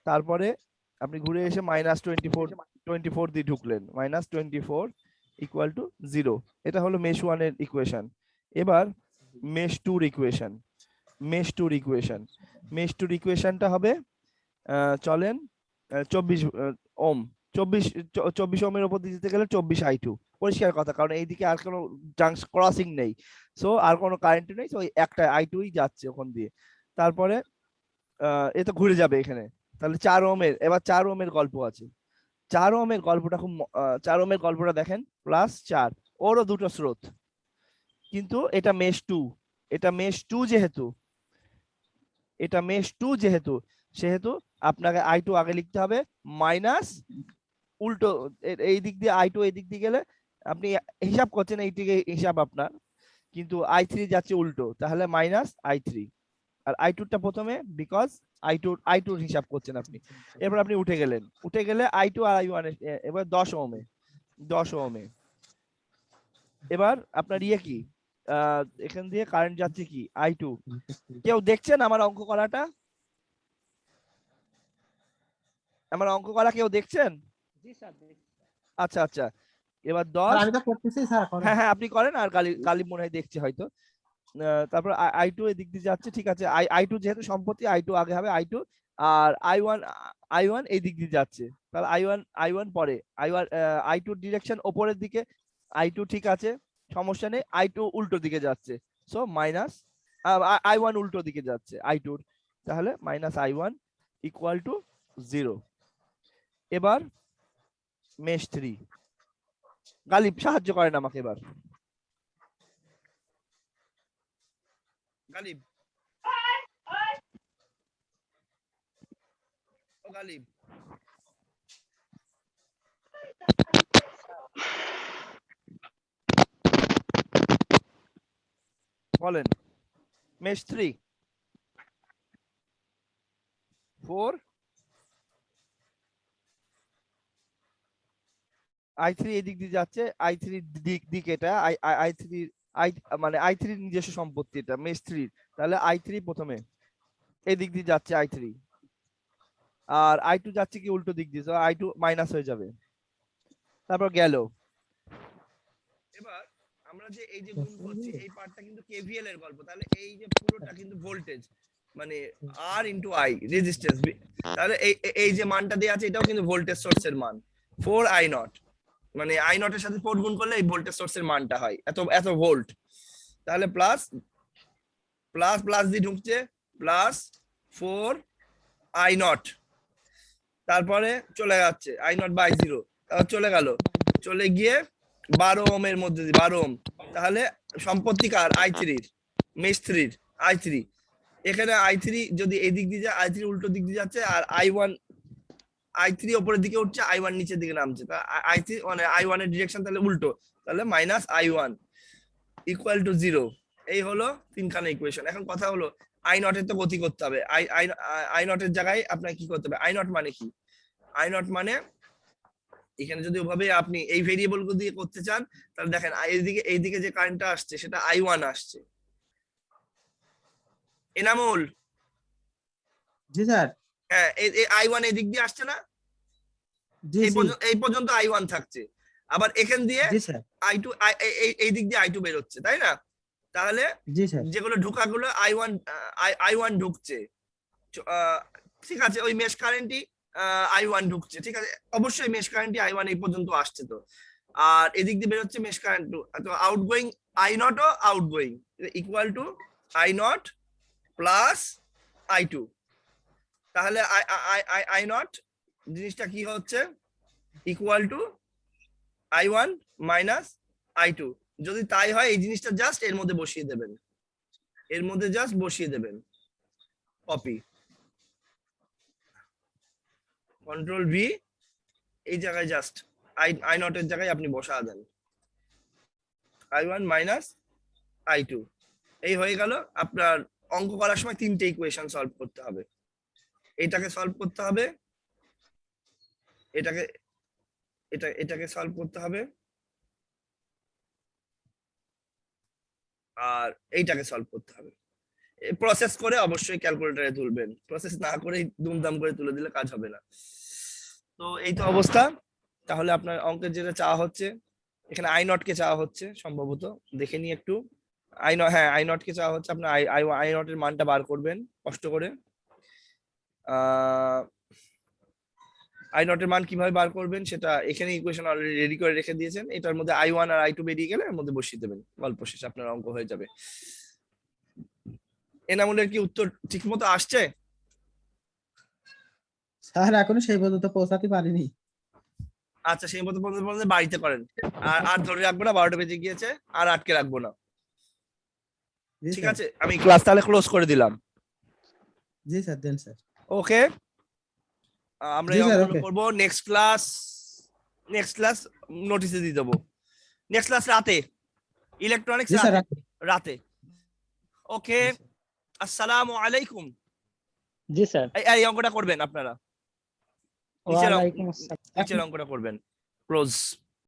তারপরে আপনি ঘুরে এসে মাইনাস 24 দিয়ে ঢুকলেন, মাইনাস 24 ইকুয়াল টু 0। এটা হলো মেশ 1 এর ইকুয়েশন। এবার মেশ 2 এর ইকুয়েশন, মেশ 2 এর ইকুয়েশনটা হবে চলেন 24 ওহম, 24 ওহমের উপর দিতে গেলে 24 I2, পরিষ্কার কথা, কারণ এইদিকে আর কোনো ক্রসিং নেই, সো আর কোনো কারেন্ট নেই, সো একটা I2ই যাচ্ছে ওখান দিয়ে। তারপরে এটা ঘুরে যাবে এখানে, তাহলে 4 ওহমের, এবার 4 ওহমের গল্প আছে। 4 ওহমের গল্পটা খুব 4 ওহমের গল্পটা দেখেন, প্লাস 4, ওরও দুটো স্রোত, কিন্তু এটা মেশ 2, এটা মেশ 2 যেহেতু সেহেতু আপনাকে I2 আগে লিখতে হবে, মাইনাস উল্টো এই দিক দিয়ে I2 এই দিক দিয়ে গেলে আপনি হিসাব করছেন এইদিকে হিসাব আপনার, কিন্তু I3 যাচ্ছে উল্টো, তাহলে মাইনাস I3 আর I2টা প্রথমে, বিকজ I2 হিসাব করছেন আপনি। এরপর আপনি উঠে গেলে I2 আর I1 এবার 10 ওহমে এবার আপনার ইয়ে কি, এখান দিয়ে কারেন্ট যাচ্ছে কি I2। কেউ দেখছেন আমার অঙ্ক করাটা? আমার অঙ্ক করা কেউ দেখছেন? আচ্ছা আচ্ছা, এবার 10, আমি তো করতেছি স্যার। হ্যাঁ আপনি করেন, আর গালিব মনে হয় দেখছে হয়তো। তারপর I2 এদিক দিয়ে যাচ্ছে, ঠিক আছে, I2 যেহেতু সম্পত্তি I2 আগে হবে, I2 আর I1 এই দিক দিয়ে যাচ্ছে, তাহলে I1 পরে, I2 ডিরেকশন উপরের দিকে, I2 ঠিক আছে, সমস্যা নেই, I2 উল্টো দিকে যাচ্ছে, সো মাইনাস I1 উল্টো দিকে যাচ্ছে I2, তাহলে মাইনাস I1 ইকুয়াল টু 0। এবার মেশ 3, গালিব সাহায্য করেন আমাকে এবার। গালিব, ও গালিব, বলেন। মেশ 3, 4 I3 এদিক দিয়ে যাচ্ছে, I3 দিক এটা, I3 মানে I3 নিজস্ব সম্পত্তি, এটা মেশ 3, তাহলে I3 প্রথমে এদিক দিয়ে যাচ্ছে I3, আর I2 যাচ্ছে কি উল্টো দিক দিয়ে, I2 মাইনাস হয়ে যাবে। তারপর গেল, এবার আমরা যে এই যে গুণ করছি এই পার্টটা কিন্তু KVL এর গল্প, তাহলে এই যে পুরোটা কিন্তু ভোল্টেজ, মানে R ইনটু I রেজিস্ট্যান্স, তাহলে এই যে মানটা দেয়া আছে এটাও কিন্তু ভোল্টেজ সোর্সের মান 4I0, মানে I0 এর সাথে 4 গুণ করলে এই ভোল্টেজ সোর্সের মানটা হয় এত ভোল্ট। তাহলে প্লাস দিয়ে ঢুকছে, প্লাস 4I0, তারপরে চলে যাচ্ছে আই নট বাই 0, তারপর চলে গেল, চলে গিয়ে 12 ওহমের মধ্যে 12 ওহম, তাহলে সম্পত্তি কার? i3 এর, মেশ 3 এর i3। এখানে i3 যদি এই দিক দিয়ে যায়, i3 উল্টো দিক দিয়ে যাচ্ছে, আর i3 উপরের দিকে উঠছে, i1 নিচের দিকে নামছে, তা i3 মানে i1 এর ডিরেকশন তাহলে উল্টো, তাহলে -i1 ইকুয়াল টু 0। এই হলো তিনখানা ইকুয়েশন। এখন কথা হলো আই নট এর তো গতি করতে হবে, আই নট এর জায়গায় আপনাকে কি করতে হবে? আই নট মানে কি? আই নট মানে এখানে যদি ওভাবে আপনি এই ভেরিয়েবল গুলো দিয়ে করতে চান, তাহলে দেখেন এইদিকে যে কারেন্টটা আসছে সেটা i1 আসছে। এনামুল, জি স্যার। হ্যাঁ এই i1 এই দিক দিয়ে আসছে না, জি এই পর্যন্ত i1 থাকছে, আবার এখান দিয়ে জি স্যার। i2 এই দিক দিয়ে i2 বের হচ্ছে, তাই না? তাহলে জি স্যার। যেগুলো ঢোকাগুলো i1 ঢুকছে, ঠিক আছে, ওই মেশ কারেন্টই i1 ঢুকছে, ঠিক আছে, অবশ্যই মেশ কারেন্টই i1 এই পর্যন্ত আসছে। তো আর এদিক দিয়ে বের হচ্ছে মেশ কারেন্ট, তো আউটগোয়িং i নট ও outgoing equal to i naught plus i2। তাহলে i নট জিনিসটা কি হচ্ছে? Equal to i1 minus i2। যদি তাই হয় এই জিনিসটা জাস্ট এর মধ্যে বসিয়ে দেবেন, এর মধ্যে জাস্ট বসিয়ে দেবেন, কপি, কন্ট্রোল ভি, এই জায়গায় জাস্ট আই নট এর জায়গায় আপনি বসা দেন i1 মাইনাস i2। এই হয়ে গেল আপনার অঙ্ক করার সময় তিনটে ইকুয়েশন সলভ করতে হবে। এটাকে সলভ করতে হবে, এটাকে সলভ করতে হবে, আর এইটাকে সলভ করতে হবে। প্রসেস করে অবশ্যই ক্যালকুলেটরে তুলবেন, প্রসেস না করে দুমদাম করে তুলে দিলে কাজ হবে না। তো এই তো অবস্থা। তাহলে আপনার অঙ্কের যেটা চাওয়া হচ্ছে, এখানে আই নট কে চাওয়া হচ্ছে সম্ভবত, দেখে নি একটু। হ্যাঁ আই নট কে চাওয়া হচ্ছে, আপনার আই নট এর মানটা বার করবেন কষ্ট করে। আই নট এর মান কিভাবে বার করবেন সেটা এখানে ইকুয়েশন অলরেডি রেডি করে রেখে দিয়েছেন, এটার মধ্যে i1 আর i2 বেরিয়ে গেলে এর মধ্যে বসিয়ে দেবেন, গল্প শেষ, আপনার অঙ্ক হয়ে যাবে। এনামুলের কি উত্তর ঠিকমতো আসছে? স্যার এখনো সেই পর্যন্ত পৌঁছাতে পারিনি। আচ্ছা, সেই মতো পর্যন্ত বাড়িতে করেন, আর ধরে রাখবো না, 12টা বেজে গিয়েছে, আর আটকে রাখবো না, জি ঠিক স্যার। আছে? আমি ক্লাস তাহলে ক্লোজ করে দিলাম। জি স্যার, দেন স্যার। ওকে, আমরা জি এই স্যার, অঙ্কগুলো ওকে। করবো নেক্সট ক্লাস নোটিসে দিয়ে দেবো। নেক্সট ক্লাস রাতে, ইলেকট্রনিক্স জি স্যার, রাতে। ওকে, আসসালামু আলাইকুম। জি স্যার। এই অঙ্কটা করবেন আপনারা, নিচের ওয়ালাইকুম আসসালাম। অঙ্কটা করবেন, ক্লোজ।